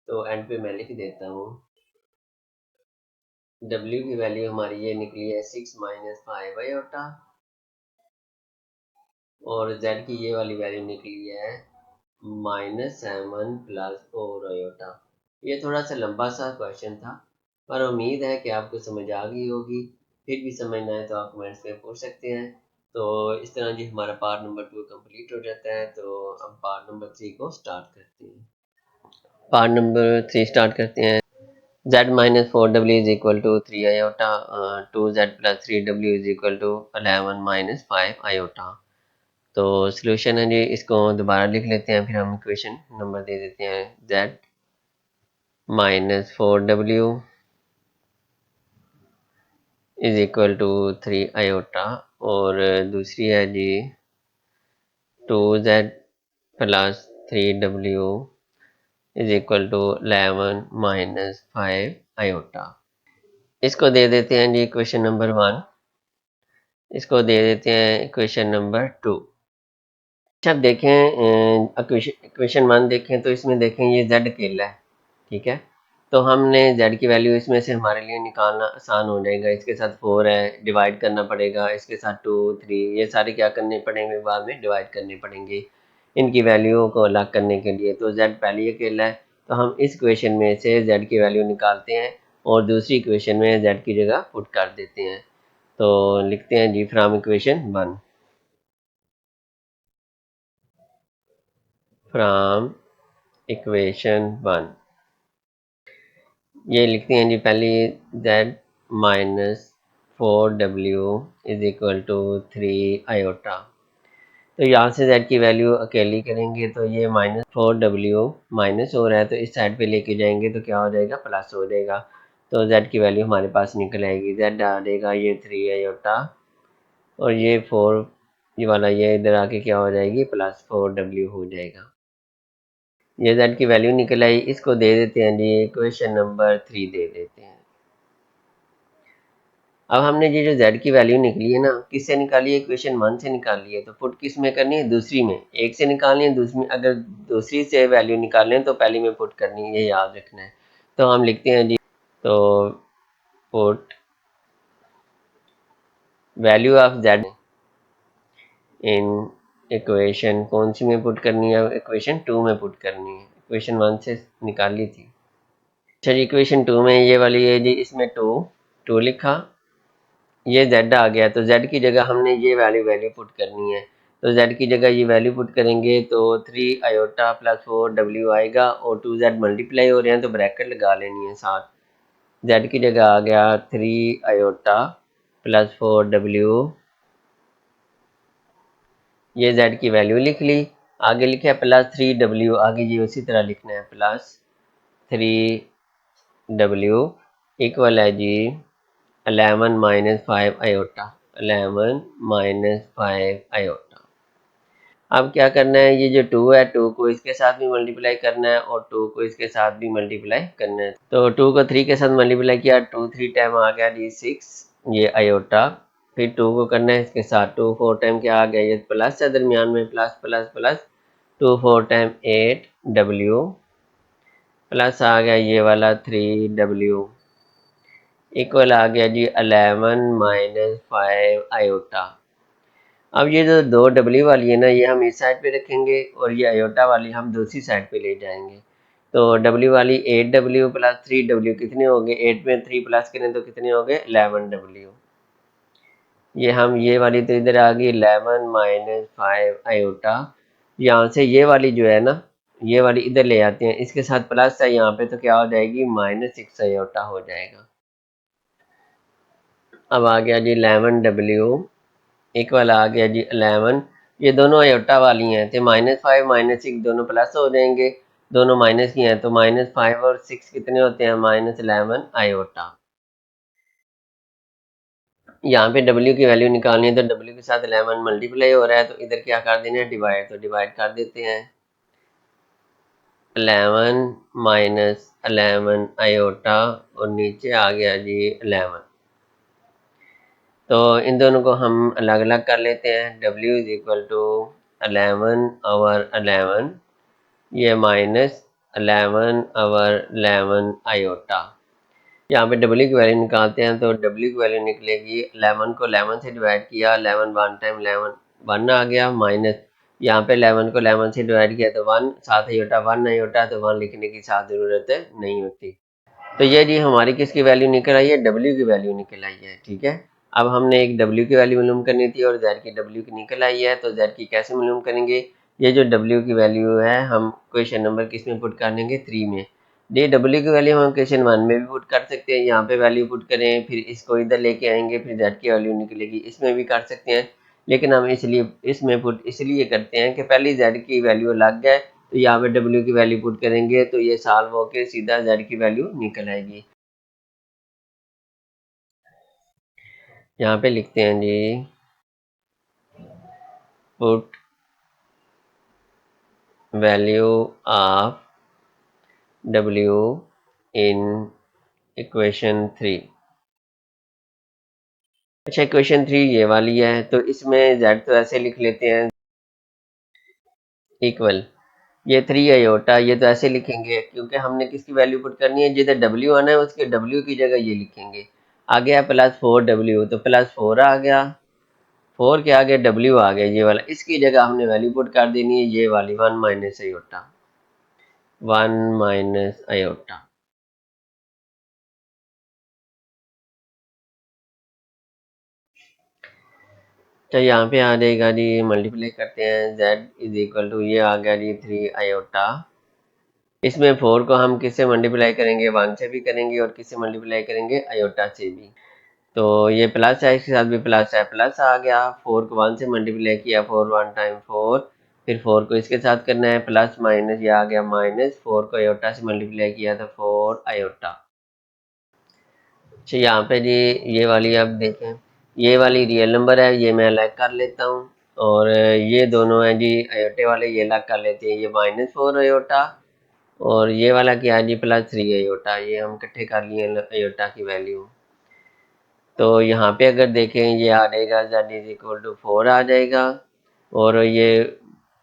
तो एंड पे मैं लिख देता हूँ w की वैल्यू हमारी ये निकली है 6 - 5 आयोटा और z की ये वाली वैल्यू निकली है -7 +4 आयोटा। ये थोड़ा सा लंबा सा क्वेश्चन था पर उम्मीद है कि आपको समझ आ गई होगी। फिर भी समझना है तो आप कमेंट्स में पूछ सकते हैं। तो इस तरह जी हमारा पार्ट नंबर 2 कंप्लीट हो जाता है। तो हम पार्ट नंबर 3 को स्टार्ट करते हैं। पार्ट नंबर 3 स्टार्ट करते हैं। z - 4w is equal to 3 iota 2z + 3w is equal to 11 - 5 iota. तो सॉल्यूशन है जी, इसको दोबारा लिख लेते हैं फिर हम इक्वेशन नंबर दे देते हैं z -4w is equal to 3 iota और दूसरी है जी 2z + 3w is equal to 11 - 5 iota. इसको दे देते हैं जी इक्वेशन नंबर 1, इसको दे देते हैं इक्वेशन नंबर 2। अच्छा अब देखें इक्वेशन 1 देखें तो इसमें देखें ये z अकेला है, ठीक है। तो हमने z की वैल्यू इसमें से हमारे लिए निकालना आसान हो जाएगा। इसके साथ 4 है डिवाइड करना पड़ेगा, इसके साथ 2 3 ये सारे क्या करने पड़ेंगे बाद में डिवाइड करने पड़ेंगे इनकी वैल्यूओं को अलग करने के लिए। तो z पहले अकेला है तो हम इस इक्वेशन में से z की वैल्यू निकालते हैं और दूसरी इक्वेशन में z की जगह पुट कर देते हैं। तो लिखते हैं जी फ्रॉम इक्वेशन 1, फ्रॉम इक्वेशन 1 ये लिखते हैं जी पहले z -4w is equal to 3 iota. तो यहाँ से z की वैल्यू अकेली करेंगे तो ये -4w माइनस हो रहा है तो इस साइड पे लेके जाएंगे तो क्या हो जाएगा प्लस हो जाएगा। तो z की वैल्यू हमारे पास निकल आएगी, z आ जाएगा ये 3 आयोटा और ये 4 ये वाला ये इधर आके क्या हो जाएगी +4w हो जाएगा। ये z की वैल्यू निकल आई, इसको दे देते हैं जी इक्वेशन नंबर 3 दे देते हैं। अब हमने ये जो z की वैल्यू निकली है ना, किससे निकाली है? इक्वेशन 1 से निकाली है। तो पुट किस में करनी है? दूसरी में। एक से निकालनी है, दूसरी में। अगर दूसरी से वैल्यू निकालनी है तो पहली में पुट करनी है, ये याद रखना है। तो हम लिखते हैं जी, तो put value of z in equation, कौन सी में पुट करनी है? इक्वेशन 2 में पुट करनी है। इक्वेशन 1 से निकाली थी। अच्छा जी, इक्वेशन 2 में ये वाली है जी, इसमें 2 लिखा, ये z आ गया, तो z की जगह हमने ये वैल्यू पुट करनी है। तो z की जगह ये वैल्यू पुट करेंगे तो 3 आयोटा प्लस 4 w आएगा, और 2z मल्टीप्लाई हो रहे हैं तो ब्रैकेट लगा लेनी है साथ। z की जगह आ गया 3 आयोटा प्लस 4w, ये z की वैल्यू लिख ली। आगे लिखा प्लस 3w, आगे ये उसी तरह लिखना है, प्लस 3w इक्वल है जी 11 माइनस 5 आयोटा, 11 माइनस 5 आयोटा। अब क्या करना है, ये जो 2 है 2 को इसके साथ भी मल्टीप्लाई करना है और 2 को इसके साथ भी मल्टीप्लाई करना है। तो 2 को 3 के साथ मल्टीप्लाई किया, 2 3 टाइम आ गया जी 6 ये आयोटा, फिर 2 को करना है इसके साथ, 2 4 टाइम क्या आ गया, ये प्लस है दरमियान में, plus plus plus, 2 4 time 8 w, plus आ गया ये वाला 3w इक्वल आ गया जी 11 माइनस 5 आयोटा। अब ये जो 2w वाली है ना, ये हम इस साइड पे रखेंगे और ये आयोटा वाली हम दूसरी साइड पे ले जाएंगे। तो w वाली 8w प्लस 3w कितने हो गए? 8 में 3 प्लस करें तो कितने हो गए? 11w। ये हम ये वाली तो इधर आ गई 11 माइनस 5 आयोटा। यहाँ से ये वाली जो है ना, ये वाली इधर ले आते हैं, इसके साथ प्लस है यहाँ पे, तो क्या हो जाएगी? -6 आयोटा हो जाएगा। अब आ गया जी 11w इक्वल आ गया जी 11, ये दोनों आयोटा वाली हैं तो -5 -6 दोनों प्लस हो जाएंगे, दोनों माइनस की हैं तो -5 और 6 कितने होते हैं? -11 आयोटा। यहाँ पे w की वैल्यू निकालनी है तो w के साथ 11 मल्टीप्लाई हो रहा है, तो इधर क्या कर देना है? डिवाइड, तो डिवाइड कर देते हैं। 11 माइनस 11 आयोटा और नीचे आ गया जी 11। तो इन दोनों को हम अलग अलग कर लेते हैं। w is equal to 11 over 11, ये माइनस 11 ओवर 11 आयोटा। यहाँ पे w की वैल्यू निकालते हैं तो w की वैल्यू निकलेगी, 11 को 11 से डिवाइड किया, 11 वन टाइम 11 1 आ गया, माइनस यहाँ पे 11 को 11 से डिवाइड किया तो 1, साथ आयोटा 1 आयोटा, तो 1 लिखने की साथ ज़रूरत नहीं होती। तो ये जी हमारी किसकी वैल्यू निकल आई है? w की वैल्यू निकल आई है। ठीक है, अब हमने एक w की वैल्यू मालूम करनी थी और z की w की निकल आई है, तो z की कैसे मालूम करेंगे? ये जो w की वैल्यू है हम क्वेश्चन नंबर किस में पुट कर लेंगे? 3 में। ये w की वैल्यू हम क्वेश्चन 1 में भी पुट कर सकते हैं, यहाँ पे वैल्यू पुट करें, फिर इसको इधर लेके आएंगे, फिर z की वैल्यू निकलेगी, इसमें भी कर सकते हैं। लेकिन हम इसलिए इसमें पुट इसलिए करते हैं कि पहली z की वैल्यू अलग है, तो यहाँ पे w की वैल्यू पुट करेंगे तो ये सॉल्व होके सीधा z की वैल्यू निकल आएगी। यहाँ पे लिखते हैं जी, put value of w in equation 3। अच्छा, इक्वेशन 3 ये वाली है, तो इसमें z तो ऐसे लिख लेते हैं इक्वल, ये 3 आयोटा, ये तो ऐसे लिखेंगे क्योंकि हमने किसकी वैल्यू पुट करनी है? जिधर w आना है उसके w की जगह ये लिखेंगे। आ गया प्लस 4w, तो प्लस 4 आ गया, 4 के आगे w आ गया ये वाला, इसकी जगह हमने वैल्यू पुट कर देनी है ये वाली 1 माइनस आयोटा, 1 माइनस आयोटा। तो यहाँ पे आ जाएगा जी, मल्टीप्लाई करते हैं, z इज इक्वल टू, ये आ गया जी 3 आयोटा, इसमें 4 को हम किससे मल्टीप्लाई करेंगे? 1 से भी करेंगे और किससे मल्टीप्लाई करेंगे? आयोटा से भी। तो ये प्लस है, इसके साथ भी प्लस है, प्लस आ गया, 4 को 1 से मल्टीप्लाई किया, 4 1 टाइम 4, फिर 4 को इसके साथ करना है, प्लस माइनस, ये आ गया माइनस, 4 को आयोटा से मल्टीप्लाई किया तो 4 आयोटा। अच्छा, यहाँ पे जी ये वाली अब देखें, ये वाली रियल नंबर है, ये मैं अलग कर लेता हूँ, और ये दोनों हैं जी अयोटे वाले, ये अलग कर लेते हैं, ये -4 अयोटा और ये वाला क्या है जी, +3 अयोटा, ये हम इकट्ठे कर लिए अयोटा की वैल्यू। तो यहाँ पे अगर देखें ये आ जाएगा z = 4 आ जाएगा, और ये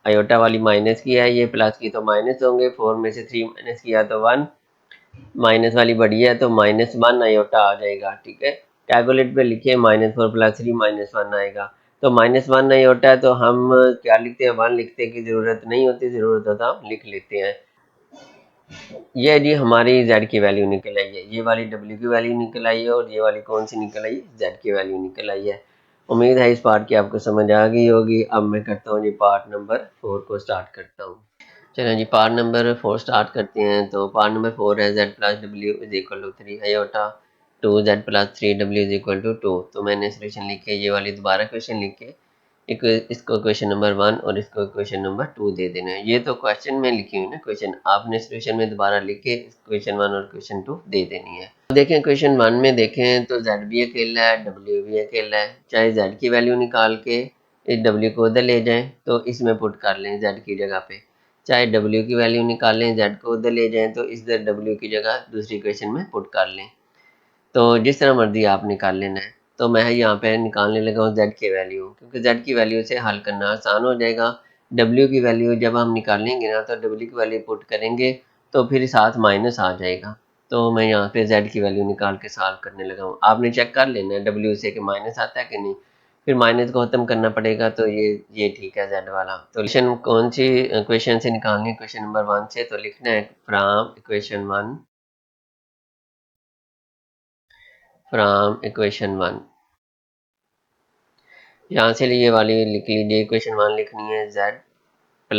अयोटा वाली माइनस की है, ये प्लस की तो माइनस होंगे, 4 में से 3 माइनस किया तो 1, माइनस वाली बड़ी है तो -1 अयोटा आ जाएगा। ठीक है, कैलकुलेट पे लिखिए -4 + 3 -1 आएगा। तो -1 अयोटा है तो हम क्या लिखते हैं, 1 लिखते की जरूरत नहीं होती, जरूरत होता हम लिख लेते हैं। ये जी हमारी z की वैल्यू निकल आई है, ये वाली w की वैल्यू निकल आई है, और ये वाली कौन सी निकल आई है, z की वैल्यू निकल आई है। उम्मीद है इस पार्ट की आपको समझ आ गई होगी। अब मैं करता हूँ जी पार्ट नंबर 4 को स्टार्ट करता हूँ। चलें जी पार्ट नंबर 4 स्टार्ट करते हैं। तो पार्ट नंबर 4 है z + w = 3 aorta 2z + 3w = 2। तो मैंने सोल्यूशन लिखे, ये वाली दोबारा क्वेश्चन लिखे, एक इसको क्वेश्चन नंबर 1 और इसको क्वेश्चन नंबर 2 दे देना है। ये तो क्वेश्चन में लिखी हुई ना क्वेश्चन, आपने सोल्यूशन में दोबारा लिख के क्वेश्चन 1 और क्वेश्चन 2 दे देनी है। तो देखें क्वेश्चन 1 में देखें तो z भी अकेला है, w भी अकेला है। चाहे z की वैल्यू निकाल के इस w को उधर ले जाएं तो इसमें पुट कर लें z की जगह पे, चाहे w की वैल्यू निकालें z को उधर ले जाएं तो इधर w की जगह दूसरी क्वेश्चन में पुट कर लें। तो जिस तरह मर्जी आप निकाल लेना है। तो मैं यहाँ पे निकालने लगा हूँ z की वैल्यू, क्योंकि z की वैल्यू से हल करना आसान हो जाएगा। w की वैल्यू जब हम निकालेंगे ना तो w की वैल्यू पुट करेंगे तो फिर साथ माइनस आ जाएगा। तो मैं यहाँ पे z की वैल्यू निकाल के सॉल्व करने लगा हूँ। आपने चेक कर लेना है w से कि माइनस आता है कि नहीं, फिर माइनस को खत्म करना पड़ेगा। तो ये ठीक है z वाला। तो क्वेश्चन कौन सी क्वेश्चन से निकालनी है, क्वेश्चन नंबर 1 से। तो लिखना है फ्रॉम इक्वेशन 1। यहाँ से ये वाली लिख लीजिए, इक्वेशन 1 लिखनी है z +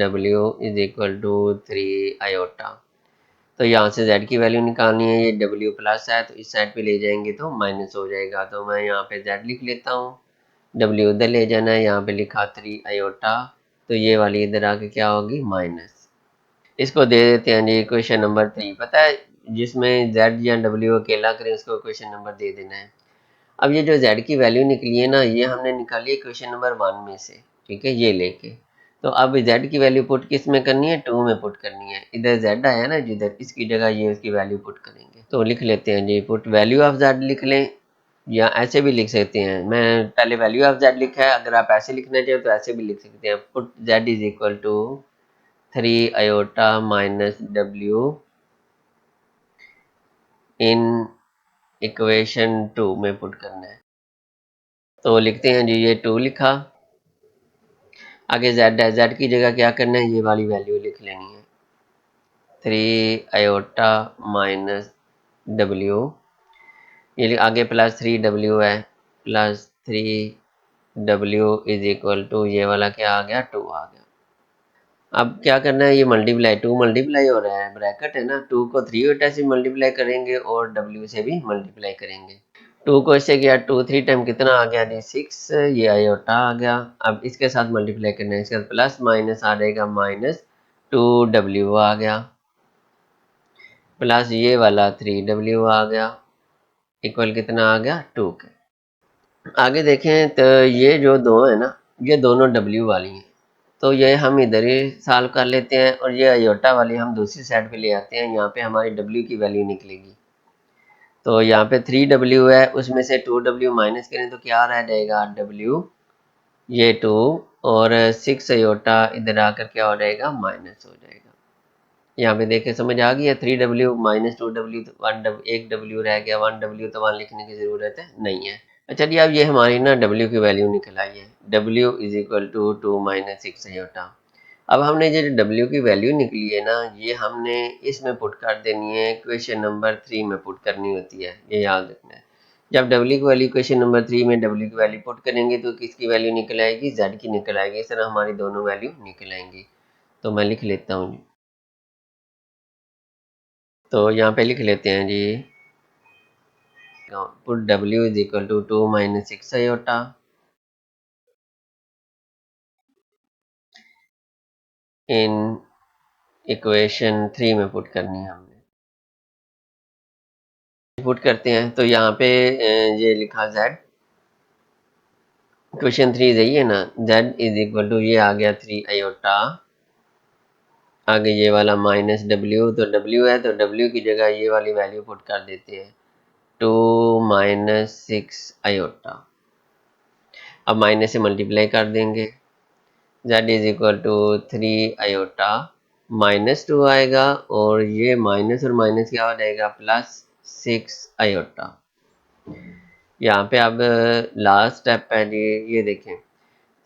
w = 3 अयोटा। तो यहाँ से z की वैल्यू निकालनी है, ये w प्लस है तो इस साइड पे ले जाएंगे तो माइनस हो जाएगा। तो मैं यहाँ पे z लिख लेता हूँ, w उधर ले जाना है, यहाँ पे लिखा 3 अयोटा, तो ये वाली इधर आके क्या होगी, माइनस। इसको दे देते हैं जी इक्वेशन नंबर 3। पता है जिसमें z या w अकेला करें उसको इक्वेशन नंबर दे देना है। अब ये जो z की वैल्यू निकली है ना, ये हमने निकाली है क्वेश्चन नंबर 1 में से। ठीक है, ये लेके तो अब z की वैल्यू पुट किस में करनी है, 2 में पुट करनी है। इधर z आया ना जिधर, इसकी जगह ये उसकी वैल्यू पुट करेंगे। तो लिख लेते हैं जी, पुट वैल्यू ऑफ z लिख लें, या ऐसे भी लिख सकते हैं। मैं पहले वैल्यू ऑफ z लिखा है, अगर आप ऐसे लिखना चाहें तो ऐसे भी लिख सकते हैं। Put z = 3 iota minus w in equation 2 में पुट करना है। तो लिखते हैं जी, ये 2 लिखा, आगे z है, z की जगह क्या करना है, ये वाली वैल्यू लिख लेनी है, 3 अयोटा माइनस w, ये आगे +3w है, +3w = ये वाला क्या आ गया, 2 आ गया। अब क्या करना है, ये मल्टीप्लाई, 2 मल्टीप्लाई हो रहा है, ब्रैकेट है ना, 2 को 3 अयोटा से मल्टीप्लाई करेंगे और w से भी मल्टीप्लाई करेंगे। 2 को इससे किया, 2 3 टाइम कितना आ गया जी, 6, ये अयोटा आ गया। अब इसके साथ मल्टीप्लाई करना है, इसके साथ प्लस माइनस आ जाएगा, -2w आ गया, प्लस ये वाला 3w आ गया, इक्वल कितना आ गया, 2 के। आगे देखें तो ये जो दो है ना, ये दोनों w वाली हैं, तो ये हम इधर ही सॉल्व कर लेते हैं, और ये अयोटा वाली हम दूसरी साइड पे ले आते हैं। यहाँ पे हमारी w की वैल्यू निकलेगी। तो यहाँ पे 3w है, उसमें से 2w माइनस करें तो क्या रह जाएगा, w, ये 2, और 6 अयोटा इधर आकर क्या हो जाएगा, माइनस हो जाएगा। यहाँ पे देखे समझ आ गई है, 3w माइनस 2w, तो 1w रह गया, 1w तो 1 लिखने की ज़रूरत है नहीं है। अच्छा जी, अब ये हमारी ना w की वैल्यू निकल आई है, w = 2 - 6 अयोटा। अब हमने जो w की वैल्यू निकली है ना, ये हमने इसमें पुट कर देनी है, क्वेश्चन नंबर 3 में पुट करनी होती है, ये याद रखना है। जब w की वैल्यू क्वेश्चन नंबर 3 में w की वैल्यू पुट करेंगे तो किसकी वैल्यू निकल आएगी, z की निकल आएगी। इस तरह हमारी दोनों वैल्यू निकल आएंगी। तो मैं लिख लेता हूँ, तो यहाँ पे लिख लेते हैं जी, put w = 2 - 6 iota in equation 3 में पुट करनी है हमने। पुट करते हैं तो यहाँ पे ये लिखा z, क्वेश्चन 3 यही है ना, z = ये आ गया 3 अयोटा आगे ये वाला माइनस डब्ल्यू, तो डब्ल्यू है तो डब्ल्यू की जगह ये वाली वैल्यू पुट कर देते हैं, 2 माइनस 6 आयोटा। अब माइनस से मल्टीप्लाई कर देंगे, z is equal to 3 iota minus 2 आएगा, और ये माइनस और माइनस क्या हो जाएगा, प्लस 6 आयोटा। यहाँ पे अब लास्ट स्टेप है जी, ये देखें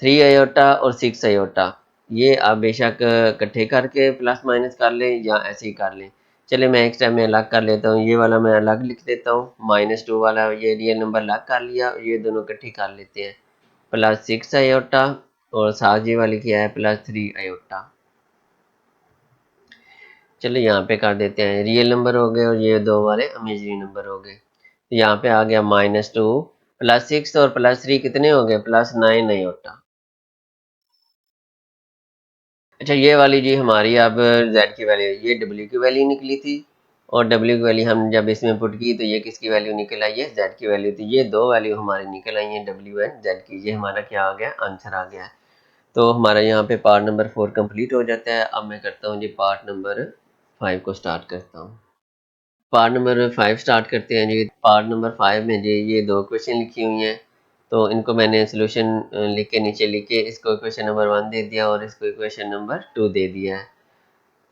3 आयोटा और 6 आयोटा, ये आप बेशक इकट्ठे करके प्लस माइनस कर लें या ऐसे ही कर लें। चले मैं एक स्टेप में अलग कर लेता हूँ, ये वाला मैं अलग लिख देता हूँ, -2 वाला ये रियल नंबर अलग कर लिया, ये दोनों इकट्ठी कर लेते हैं, प्लस 6 आयोटा और साथ ये वाली क्या है, प्लस 3 आयोटा। चलो यहाँ पे कर देते हैं, रियल नंबर हो गए और ये दो वाले इमेजिनरी नंबर हो गए। तो यहाँ पे आ गया -2 प्लस 6 और प्लस 3 कितने हो गए, प्लस 9 आयोटा। अच्छा ये वाली जी हमारी अब z की वैल्यू, ये w की वैल्यू निकली थी, और w की वैल्यू हम जब इसमें पुट की तो ये किसकी वैल्यू निकल आई है, z की वैल्यू थी। ये दो वैल्यू हमारी निकल आई हैं, w एंड z की। ये हमारा क्या आ गया, आंसर आ गया। तो हमारा यहाँ पे पार्ट नंबर 4 कंप्लीट हो जाता है। अब मैं करता हूँ जी पार्ट नंबर 5 को स्टार्ट करता हूँ। पार्ट नंबर 5 स्टार्ट करते हैं जी। पार्ट नंबर 5 में जी ये दो क्वेश्चन लिखी हुई हैं, तो इनको मैंने सोल्यूशन लिख के नीचे लिख के इसको इक्वेशन नंबर 1 दे दिया और इसको इक्वेशन नंबर 2 दे दिया है।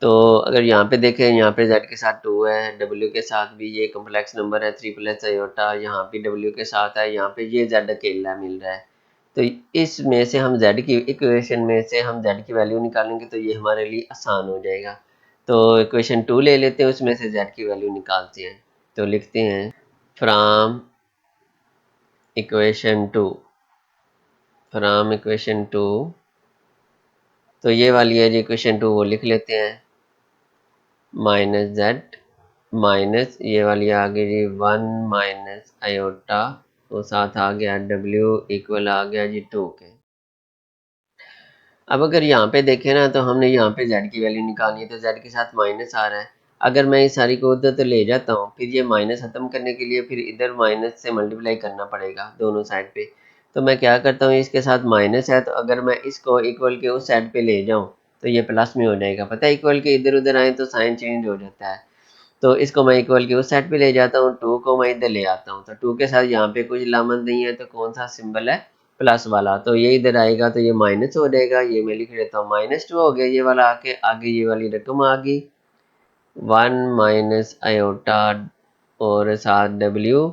तो अगर यहाँ पे देखें, यहाँ पे z के साथ 2 है, w के साथ भी ये कॉम्प्लेक्स नंबर है 3 प्लस आयोटा, यहाँ पे w के साथ है, यहाँ पे ये z अकेला मिल रहा है। तो इसमें से हम z की इक्वेशन में से हम z की वैल्यू निकालेंगे तो ये हमारे लिए आसान हो जाएगा। तो इक्वेशन 2 ले लेते हैं, उसमें से z की वैल्यू निकालते हैं। तो लिखते हैं फ्रॉम इक्वेशन 2, फ्रॉम इक्वेशन 2, तो ये वाली है जी इक्वेशन 2, वो लिख लेते हैं, माइनस जेड माइनस ये वाली आ गई जी 1 माइनस आयोटा, तो साथ आ गया w इक्वल आ गया जी 2 के। अब अगर यहाँ पे देखें ना, तो हमने यहाँ पे z की वैल्यू निकालनी है, तो z के साथ माइनस आ रहा है। अगर मैं इस सारी को उधर तो ले जाता हूँ, फिर ये माइनस खत्म करने के लिए फिर इधर माइनस से मल्टीप्लाई करना पड़ेगा दोनों साइड पे। तो मैं क्या करता हूँ, इसके साथ माइनस है, तो अगर मैं इसको इक्वल के उस साइड पे ले जाऊँ तो ये प्लस में हो जाएगा। पता है इक्वल के इधर उधर आए तो साइन चेंज हो जाता है। तो इसको मैं इक्वल के उस साइड पे ले जाता हूँ, 2 को मैं इधर ले आता हूँ, तो 2 के साथ यहाँ पे कुछ लामत नहीं है, तो कौन सा सिंबल है, प्लस वाला, तो ये इधर आएगा तो ये माइनस हो जाएगा। ये मैं लिख लेता हूँ -2 हो गया, ये वाला आके आगे ये वाली रकम आ गई 1 माइनस आयोटा और साथ w,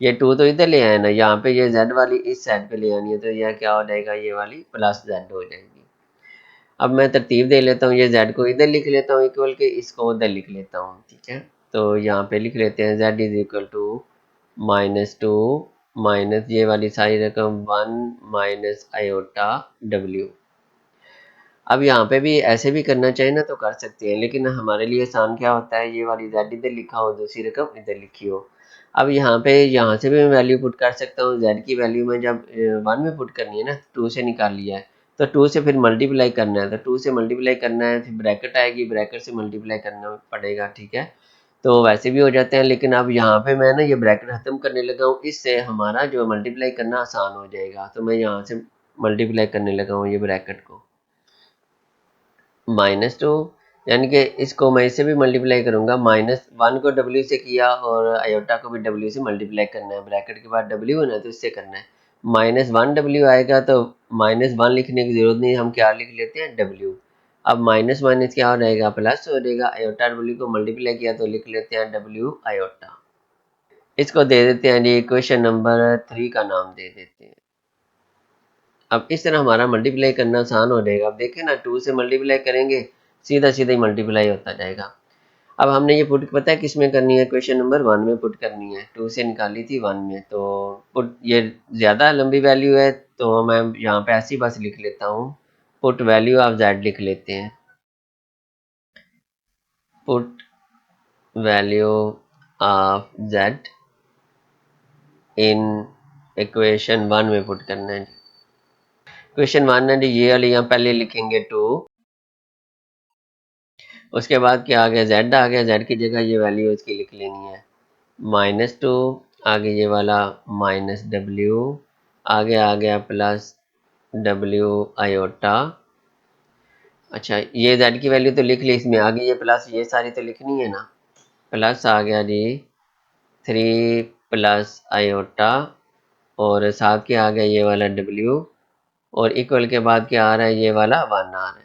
ये 2 तो इधर ले आए ना, यहाँ पे ये z वाली इस साइड पे ले आनी है, तो यह क्या हो जाएगा, ये वाली प्लस z हो जाएगी। अब मैं तरतीब दे लेता हूँ, ये z को इधर लिख लेता हूँ इक्वल के, इसको उधर लिख लेता हूँ, ठीक है। तो यहाँ पे लिख लेते हैं z is equal to -2 minus ये वाली सारी रकम 1 माइनस आयोटा w। अब यहाँ पे भी ऐसे भी करना चाहिए ना तो कर सकते हैं, लेकिन हमारे लिए आसान क्या होता है, ये वाली z इधर लिखा हो, दूसरी रकम इधर लिखी हो। अब यहाँ पे यहाँ से भी मैं वैल्यू पुट कर सकता हूँ, z की वैल्यू में जब 1 में पुट करनी है ना, 2 से निकाल लिया है, तो 2 से फिर मल्टीप्लाई करना है, तो 2 से मल्टीप्लाई करना है, फिर ब्रैकेट आएगी, ब्रैकेट से मल्टीप्लाई करना पड़ेगा, ठीक है। तो वैसे भी हो जाते हैं, लेकिन अब यहाँ पे मैं ना ये ब्रैकेट खत्म करने लगा हूँ, इससे हमारा जो मल्टीप्लाई करना आसान हो जाएगा। तो मैं यहाँ से मल्टीप्लाई करने लगा हूँ ये ब्रैकेट को, -2, यानी कि इसको मैं इससे भी मल्टीप्लाई करूंगा, -1 को w से किया और आयोटा को भी w से मल्टीप्लाई करना है, ब्रैकेट के बाद w है ना तो इससे करना है, -1w आएगा तो -1 लिखने की जरूरत नहीं, हम क्या लिख लेते हैं, w। अब माइनस माइनस क्या हो जाएगा, प्लस हो जाएगा, आयोटा w को मल्टीप्लाई किया तो लिख लेते हैं w आयोटा। इसको दे देते हैं जी क्वेश्चन नंबर 3 का नाम दे देते हैं। अब इस तरह हमारा मल्टीप्लाई करना आसान हो जाएगा। अब देखें ना, 2 से मल्टीप्लाई करेंगे, सीधा सीधा ही मल्टीप्लाई होता जाएगा। अब हमने ये पुट पता है किस में करनी है, क्वेश्चन नंबर 1 में पुट करनी है, 2 से निकाली थी 1 में, तो पुट ये ज़्यादा लंबी वैल्यू है तो मैं यहाँ पे ऐसी बस लिख लेता हूँ, पुट वैल्यू ऑफ z लिख लेते हैं, put value of z in equation 1 में पुट करना है। क्वेश्चन 1 है ये वाली, यहाँ पहले लिखेंगे 2, उसके बाद क्या आ गया, z आ गया, z की जगह ये वैल्यू इसकी लिख लेनी है, -2, आगे ये वाला -w, आगे आ गया प्लस w आयोटा, अच्छा, ये z की वैल्यू तो लिख ली, इसमें आगे ये प्लस ये सारी तो लिखनी है ना। प्लस आ गया जी 3 प्लस आयोटा, और साथ के आ गया ये वाला w, और इक्वल के बाद क्या आ रहा है, ये वाला 1 आ रहा है।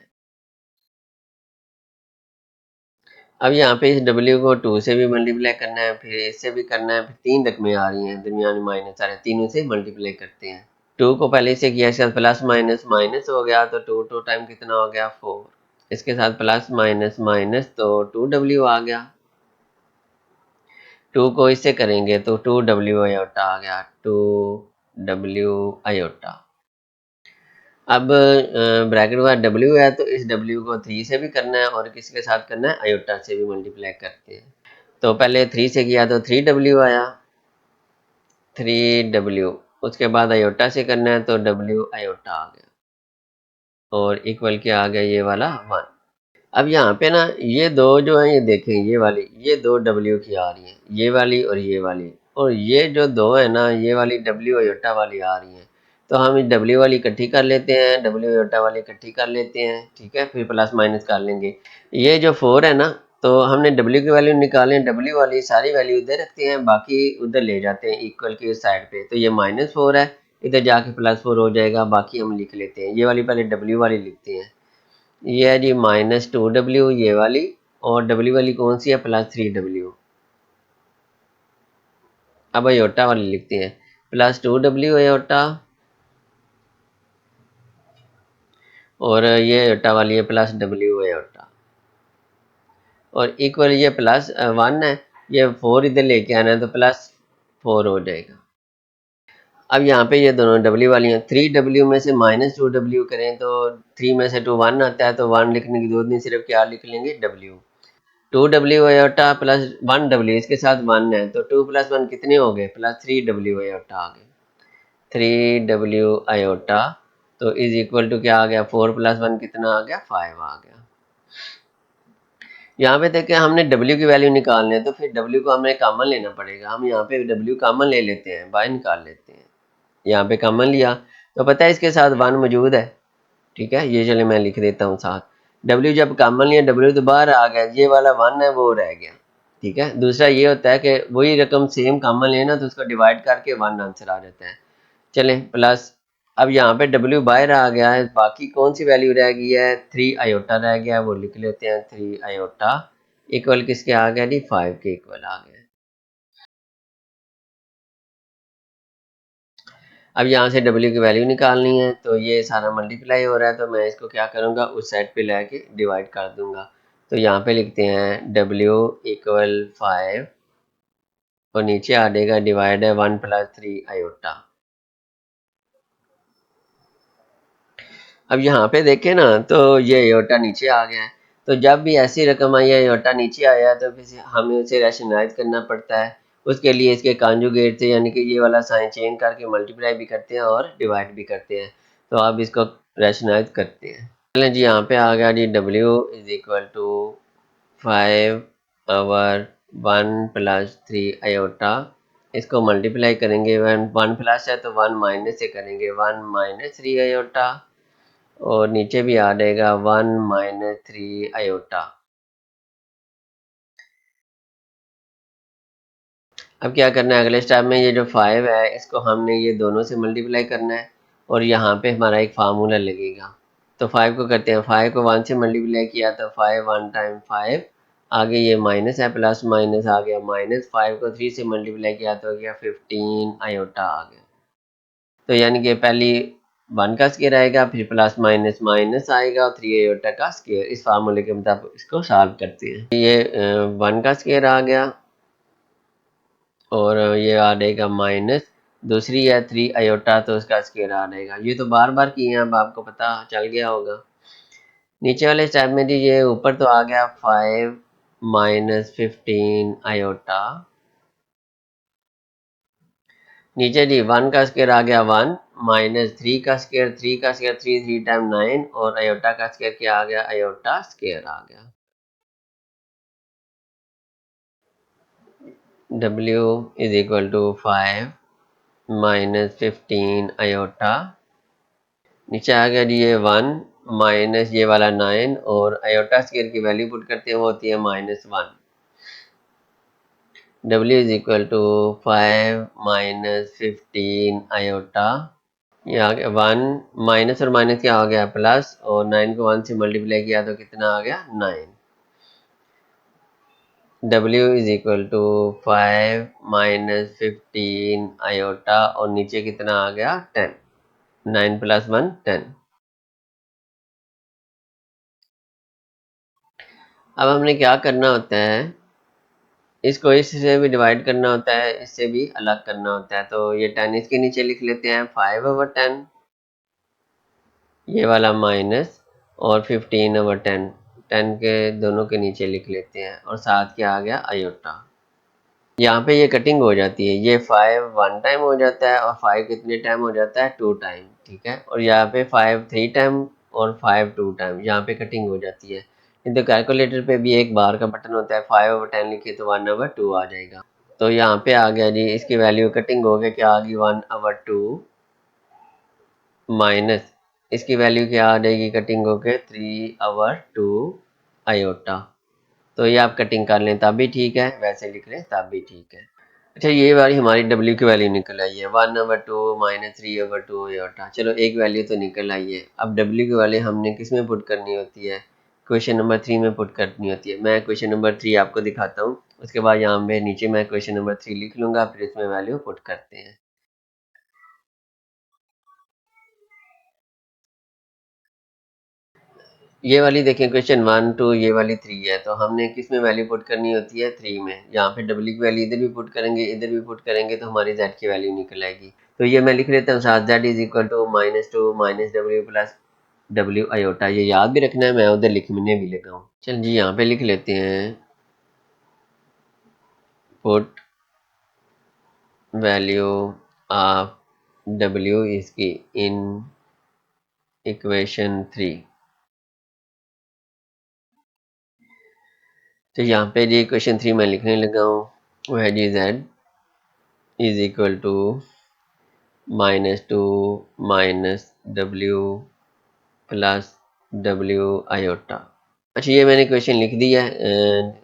अब यहाँ पे इस w को 2 से भी मल्टीप्लाई करना है, फिर इससे भी करना है, फिर 3 रकमें आ रही हैं दरमियान में माइनस आ रहे हैं, तीनों से मल्टीप्लाई करते हैं। 2 को पहले से किया, इसके साथ प्लस माइनस माइनस हो गया, तो 2 टाइम कितना हो गया 4, इसके साथ प्लस माइनस माइनस, तो 2w आ गया। 2 को इससे करेंगे तो 2w आयोटा आ गया, 2w आयोटा। अब ब्रैकेट के बाद w है, तो इस w को 3 से भी करना है, और किसके साथ करना है, आयोटा से भी मल्टीप्लाई करते हैं। तो पहले 3 से किया तो 3w आया, 3w, उसके बाद आयोटा से करना है तो w आयोटा आ गया, और इक्वल क्या आ गया, ये वाला 1। अब यहाँ पे ना ये दो जो है, ये देखें, ये वाली, ये दो w की आ रही हैं, ये वाली और ये वाली, और ये जो दो है ना, ये वाली w आयोटा वाली आ रही हैं, तो हम इस w वाली इकट्ठी कर लेते हैं, w आयोटा वाली इकट्ठी कर लेते हैं, ठीक है, फिर प्लस माइनस कर लेंगे। ये जो 4 है ना, तो हमने w की वैल्यू निकालें, w वाली सारी वैल्यू इधर रखते हैं, बाकी उधर ले जाते हैं इक्वल की साइड पे, तो ये -4 है, इधर जाके +4 हो जाएगा, बाकी हम लिख लेते हैं। ये वाली पहले w वाली लिखते हैं, ये है जी -2w ये वाली, और w वाली कौन सी है, +3w। अब आयोटा वाली लिखते हैं, +2w आयोटा, और ये आयोटा वाली है +w आयोटा, और इक्वल ये +1 है, ये 4 इधर लेके आना है, तो +4 हो जाएगा। अब यहाँ पे ये दोनों w वाली हैं, 3w में से -2w करें तो 3 में से 2 1 आता है, तो 1 लिखने की जरूरत नहीं, सिर्फ क्या लिख लेंगे, w। 2w iota plus 1w, इसके साथ 1 है, तो 2 + 1 कितने हो गए, +3w आयोटा आ गए, 3w आयोटा, तो इज इक्वल टू क्या आ गया, 4 + 1 कितना आ गया, 5 आ गया। यहाँ पे देखें, हमने w की वैल्यू निकालनी है, तो फिर w को हमें कॉमन लेना पड़ेगा, हम यहाँ पे w कॉमन ले लेते हैं, बाहर निकाल लेते हैं, यहाँ पे कॉमन लिया, तो पता है इसके साथ 1 मौजूद है, ठीक है, ये चले मैं लिख देता हूँ साथ। w जब कॉमन लिया, w तो बाहर आ गया, ये वाला 1 है वो रह गया, ठीक है। दूसरा ये होता है कि वही रकम सेम कॉमन लेना, तो उसको डिवाइड करके 1 आंसर आ जाता है। चलें प्लस, अब यहाँ पे w बाहर आ गया है, बाकी कौन सी वैल्यू रह गई है, 3 आयोटा रह गया है, वो लिख लेते हैं, 3 आयोटा इक्वल किसके आ गया जी, 5 के इक्वल आ गया। अब यहाँ से w की वैल्यू निकालनी है, तो ये सारा मल्टीप्लाई हो रहा है, तो मैं इसको क्या करूँगा, उस साइड पे लेके डिवाइड कर दूंगा, तो यहाँ पे लिखते हैं w इक्वल 5, और नीचे आ जाएगा डिवाइड है 1 + 3 आयोटा। अब यहाँ पे देखें ना, तो ये आयोटा नीचे आ गया है, तो जब भी ऐसी रकम आई है आयोटा नीचे आया, तो फिर हमें उसे रैशनलाइज करना पड़ता है, उसके लिए इसके कॉन्जुगेट से, यानी कि ये वाला साइन चेंज करके मल्टीप्लाई भी करते हैं और डिवाइड भी करते हैं, तो अब इसको रैशनलाइज करते हैं। चलें जी, यहाँ पे आ गया जी w is equal to 5 over 1 + 3 iota, इसको मल्टीप्लाई करेंगे, 1 प्लस है तो 1 माइनस से करेंगे, 1 - 3 आयोटा, और नीचे भी आ जाएगा 1 - 3 आयोटा। अब क्या करना है, अगले स्टेप में ये जो 5 है, इसको हमने ये दोनों से मल्टीप्लाई करना है, और यहाँ पे हमारा एक फार्मूला लगेगा, तो 5 को करते हैं, 5 को 1 से मल्टीप्लाई किया तो 5 1 टाइम 5, आगे ये माइनस है, प्लस माइनस आ गया माइनस, 5 को 3 से मल्टीप्लाई किया तो हो गया 15 आयोटा आ गया। तो यानी कि पहली 1 का स्क्वायर आएगा, फिर प्लस माइनस माइनस आएगा, और 3 आयोटा का स्क्वायर, इस फार्मूले के मुताबिक इसको सॉल्व करते हैं। ये 1 का स्क्वायर आ गया, और ये आ जाएगा माइनस, दूसरी है 3 आयोटा, तो उसका स्क्वायर आ जाएगा। ये तो बार बार किए हैं, अब आपको पता चल गया होगा। नीचे वाले स्टेप में जी ये ऊपर तो आ गया 5 - 15 आयोटा, नीचे जी 1 का स्क्वायर आ गया 1, -3 का स्क्वायर, 3 का स्क्वायर 3, 3 टाइम 9, और आयोटा का स्क्वायर क्या आ गया, आयोटा स्क्वायर आ गया। w is equal to 5 - 15 iota, नीचे आ गया जी ये 1 माइनस ये वाला 9 और आयोटा स्केयर की वैल्यू पुट करते हैं, वो होती है -1। W is equal to 5 minus 15 iota, ये आ गया 1, माइनस और माइनस क्या हो गया प्लस, और 9 को 1 से मल्टीप्लाई किया तो कितना आ गया 9। W is equal to 5 minus 15 iota और नीचे कितना आ गया 10, 9 प्लस 1 10। अब हमने क्या करना होता है, इसको इससे भी डिवाइड करना होता है, इससे भी अलग करना होता है। तो ये 10 इसके नीचे लिख लेते हैं 5/10, ये वाला माइनस, और 15/10, 10 के दोनों के नीचे लिख लेते हैं, और साथ क्या आ गया आयोटा। यहाँ पे ये कटिंग हो जाती है, ये 5 1 टाइम हो जाता है और 5 कितने टाइम हो जाता है 2 टाइम, ठीक है। और यहाँ पे 5 3 टाइम और 5 2 टाइम, यहाँ पे कटिंग हो जाती है। तो कैलकुलेटर पे भी एक बार का बटन होता है, 5/10 लिखे तो 1/2 आ जाएगा। तो यहाँ पे आ गया जी, इसकी वैल्यू कटिंग हो गया, क्या आ गई 1/2 माइनस, इसकी वैल्यू क्या आ जाएगी कटिंग होके 3/2 आयोटा। तो ये आप कटिंग कर लें तब भी ठीक है, वैसे लिख लें तब भी ठीक है। अच्छा, ये वाली हमारी W की वैल्यू निकल आई है 1/2 माइनस 3/2 आयोटा। चलो एक वैल्यू तो निकल आई है। अब W की वैल्यू हमने किस में पुट करनी होती है, क्वेश्चन नंबर 3 में पुट करनी होती है। मैं क्वेश्चन नंबर 3 आपको दिखाता हूँ, उसके बाद यहाँ पे नीचे मैं क्वेश्चन नंबर 3 लिख लूंगा, फिर इसमें वैल्यू पुट करते हैं। ये वाली देखें, क्वेश्चन 1 2, ये वाली 3 है, तो हमने किस में वैल्यू पुट करनी होती है 3 में। यहाँ पे W की वैल्यू इधर भी पुट करेंगे, इधर भी पुट करेंगे, तो हमारी Z की वैल्यू निकल आएगी। तो ये मैं लिख लेता हूँ साथ, Z is equal to -2 minus W plus W iota. ये याद भी रखना है, मैं उधर लिखने भी लगा हूँ। चल जी, यहाँ पे लिख लेते हैं पुट वैल्यू ऑफ W इसकी इन इक्वेशन 3। तो यहाँ पे जी इक्वेशन 3 मैं लिखने लगा हूँ, वो है जी Z is equal to -2 minus W plus W iota. अच्छा, ये मैंने क्वेश्चन लिख दिया है,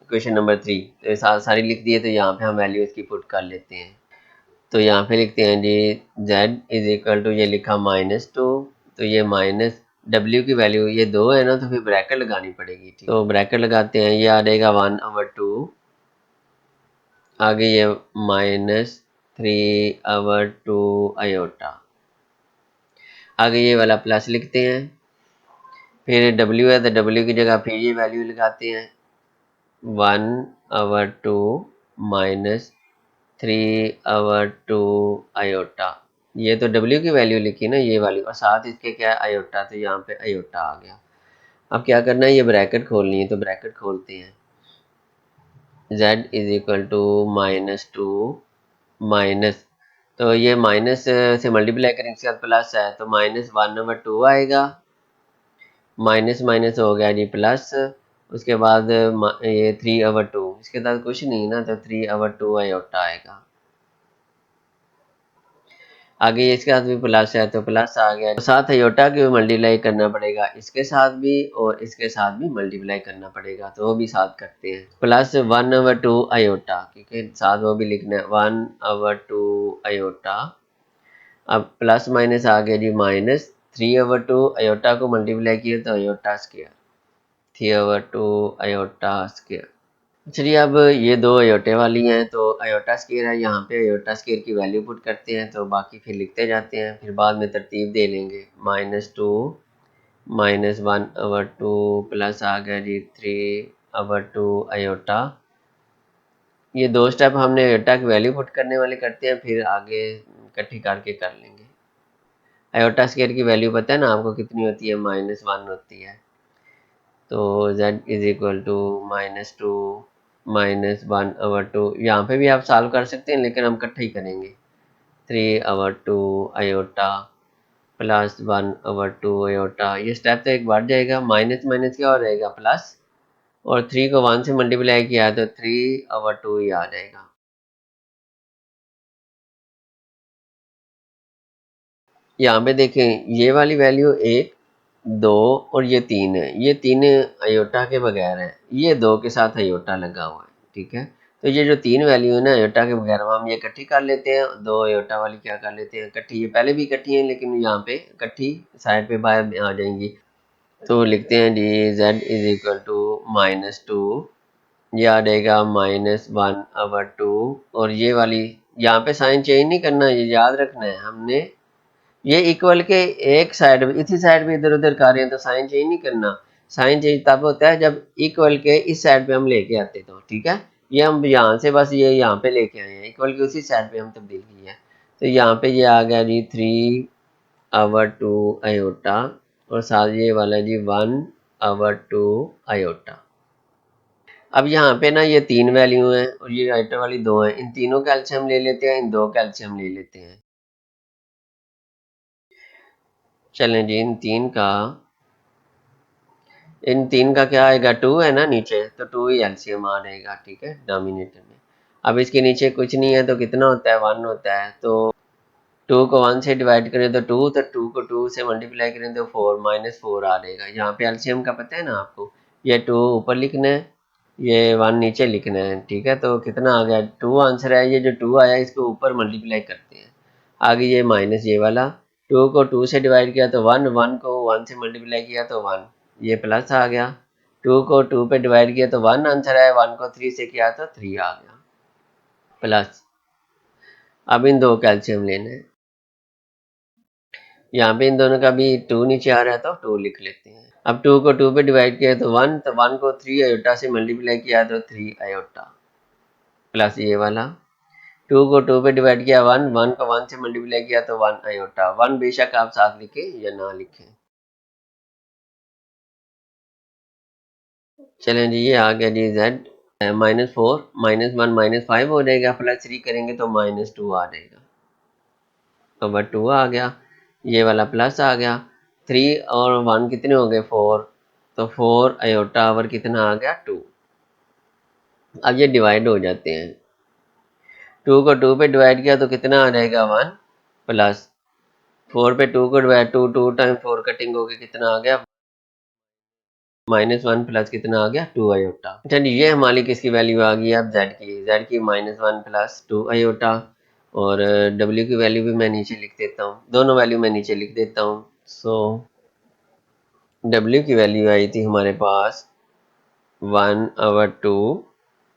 क्वेश्चन नंबर 3 तो सारी लिख दी है। तो यहाँ पे हम वैल्यू इसकी पुट कर लेते हैं। तो यहाँ पे लिखते हैं जी Z इज इक्वल टू, ये लिखा -2, तो ये माइनस W की वैल्यू ये 2 है ना, तो फिर ब्रैकेट लगानी पड़ेगी, ठीक। तो ब्रैकेट लगाते हैं, ये आ जाएगा 1/2, आगे ये -3/2 आयोटा, आगे ये वाला प्लस लिखते हैं, फिर W है तो W की जगह फिर ये वैल्यू लगाते हैं 1/2 माइनस 3/2 आयोटा। ये तो W की वैल्यू लिखी ना, ये वाली, और साथ इसके क्या है आयोटा, तो यहाँ पे आयोटा आ गया। अब क्या करना है, ये ब्रैकेट खोलनी है, तो ब्रैकेट खोलते हैं। Z is equal to -2 minus, तो ये माइनस से मल्टीप्लाई करेंगे, इसके बाद प्लस है तो -1/2 आएगा, माइनस माइनस हो गया जी प्लस, उसके बाद ये 3/2, इसके साथ कुछ नहीं ना, तो 3/2 आयोटा आएगा। आगे इसके साथ भी प्लस है तो प्लस आ गया, तो साथ आयोटा की मल्टीप्लाई करना पड़ेगा, इसके साथ भी और इसके साथ भी मल्टीप्लाई करना पड़ेगा, तो वो भी साथ करते हैं। प्लस 1/2 आयोटा, क्योंकि साथ वो भी लिखना है 1/2 आयोटा। अब प्लस माइनस आ गया जी माइनस, 3/2 आयोटा को मल्टीप्लाई किया तो आयोटा स्क्वायर, 3/2 आयोटा स्क्वायर। चलिए, अब ये दो अयोटे वाली हैं, तो अयोटा स्केयर है, यहाँ पे अयोटा स्केयर की वैल्यू पुट करते हैं, तो बाकी फिर लिखते जाते हैं, फिर बाद में तरतीब दे लेंगे। -2 -1/2 प्लस आ गया जी 3/2 अयोटा। ये दो स्टेप हमने अयोटा की वैल्यू पुट करने वाले करते हैं, फिर आगे इकट्ठी करके कर लेंगे। अयोटा स्केयर की वैल्यू पता है ना आपको कितनी होती है, -1 होती है। तो z इज इक्वल टू -2 -1/2, यहाँ पे भी आप सॉल्व कर सकते हैं, लेकिन हम इकट्ठे ही करेंगे। 3/2 आयोटा प्लस 1/2 आयोटा, ये स्टेप तो एक बढ़ जाएगा, माइनस माइनस क्या हो जाएगा प्लस, और 3 को 1 से मल्टीप्लाई किया तो 3/2 ही आ जाएगा। यहाँ पे देखें, ये वाली वैल्यू 1, 2 और ये 3 है, ये 3 अयोटा के बगैर है, ये 2 के साथ अयोटा लगा हुआ है, ठीक है। तो ये जो 3 वैल्यू है ना अयोटा के बगैर, हम ये इकट्ठी कर लेते हैं, 2 अयोटा वाली क्या कर लेते हैं इकट्ठी, ये पहले भी इकट्ठी है लेकिन यहाँ पे इकट्ठी साइड पे बाहर आ जाएंगी। तो लिखते हैं जी z इज इक्वल टू -2, ये आ जाएगा -1/2, और ये वाली यहाँ पे साइन चेंज नहीं करना, ये याद रखना है हमने, ये इक्वल के एक साइड इसी साइड पे इधर उधर कर रहे हैं तो साइन चेंज नहीं करना। साइन चेंज तब होता है जब इक्वल के इस साइड पे हम लेके आते तो, ठीक है। ये हम यहाँ से बस ये यहाँ पे लेके आए हैं, इक्वल के उसी साइड पे हम तब्दील किया है। तो यहाँ पे ये आ गया जी 3/2 आयोटा, और साथ ये वाला जी 1/2 आयोटा। अब यहाँ पे ना ये 3 वैल्यू हैं और ये आयोटा वाली 2 हैं, इन तीनों का एलसीएम ले लेते हैं, इन 2 का एलसीएम ले लेते हैं। चलें जी, इन तीन का क्या आएगा, 2 है ना नीचे, तो 2 ही एलसीएम आ जाएगा, ठीक है, डिनोमिनेटर में। अब इसके नीचे कुछ नहीं है तो कितना होता है, 1 होता है। तो 2 को 1 से डिवाइड करें तो 2, तो 2 को 2 से मल्टीप्लाई करें तो 4, -4 आ जाएगा। यहाँ पे एलसीएम का पता है ना आपको, ये 2 ऊपर लिखना है, ये 1 नीचे लिखना है, ठीक है। तो कितना आ गया, 2 आंसर है, ये जो 2 आया इसको ऊपर मल्टीप्लाई करते हैं, आगे ये माइनस ये वाला, 2 को 2 से डिवाइड किया तो 1, 1 को 1 से मल्टीप्लाई किया तो 1, ये प्लस आ गया। 2 को 2 पे डिवाइड किया तो 1 आंसर है, 1 को 3 से किया तो 3 आ गया प्लस। अब इन दो कैल्शियम लेना है, यहाँ पे इन दोनों का भी 2 नीचे आ रहा है तो 2 लिख लेते हैं। अब 2 को 2 पे डिवाइड किया तो 1, तो 1 को 3 आयोटा से मल्टीप्लाई किया तो 3 आयोटा प्लस ये वाला। 2 को 2 पे डिवाइड किया 1, 1 को 1 से मल्टीप्लाई किया तो 1 आयोटा। 1 बेशक आप साथ लिखें या ना लिखें। चलें जी, ये आ गया जी z, -4 -1 -5 हो जाएगा, +3 करेंगे तो -2 आ जाएगा, तो 2 आ गया, ये वाला प्लस आ गया। 3 और 1 कितने हो गए, 4, तो 4 आयोटा और कितना आ गया, 2। अब ये डिवाइड हो जाते हैं, 2 को 2 पे डिवाइड किया तो कितना आ जाएगा, 1 प्लस 4 पे 2 को डिवाइड, 2 टाइम 4 कटिंग होके कितना आ गया, -1 प्लस कितना आ गया, 2 आयोटा। अच्छा जी, ये हमारी किसकी वैल्यू आ गई, अब z की -1 प्लस 2 आयोटा, और w की वैल्यू भी मैं नीचे लिख देता हूँ, दोनों वैल्यू मैं नीचे लिख देता हूँ। सो w की वैल्यू आई थी हमारे पास 1/2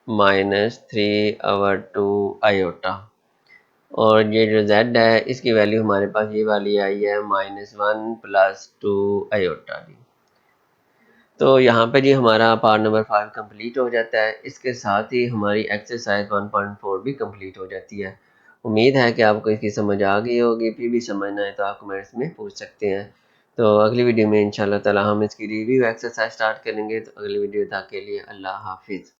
-3/2 आयोटा, और ये जो z है इसकी वैल्यू हमारे पास ये वाली आई है -1 प्लस 2 आयोटा जी। तो यहाँ पे जी हमारा पार्ट नंबर 5 कंप्लीट हो जाता है, इसके साथ ही हमारी एक्सरसाइज 1.4 भी कंप्लीट हो जाती है। उम्मीद है कि आपको इसकी समझ आ गई होगी, फिर भी समझना है तो आप कमेंट्स में पूछ सकते हैं। तो अगली वीडियो में इंशाल्लाह ताला हम इसकी रिव्यू एक्सरसाइज स्टार्ट करेंगे। तो अगली वीडियो तक के लिए अल्लाह हाफिज़।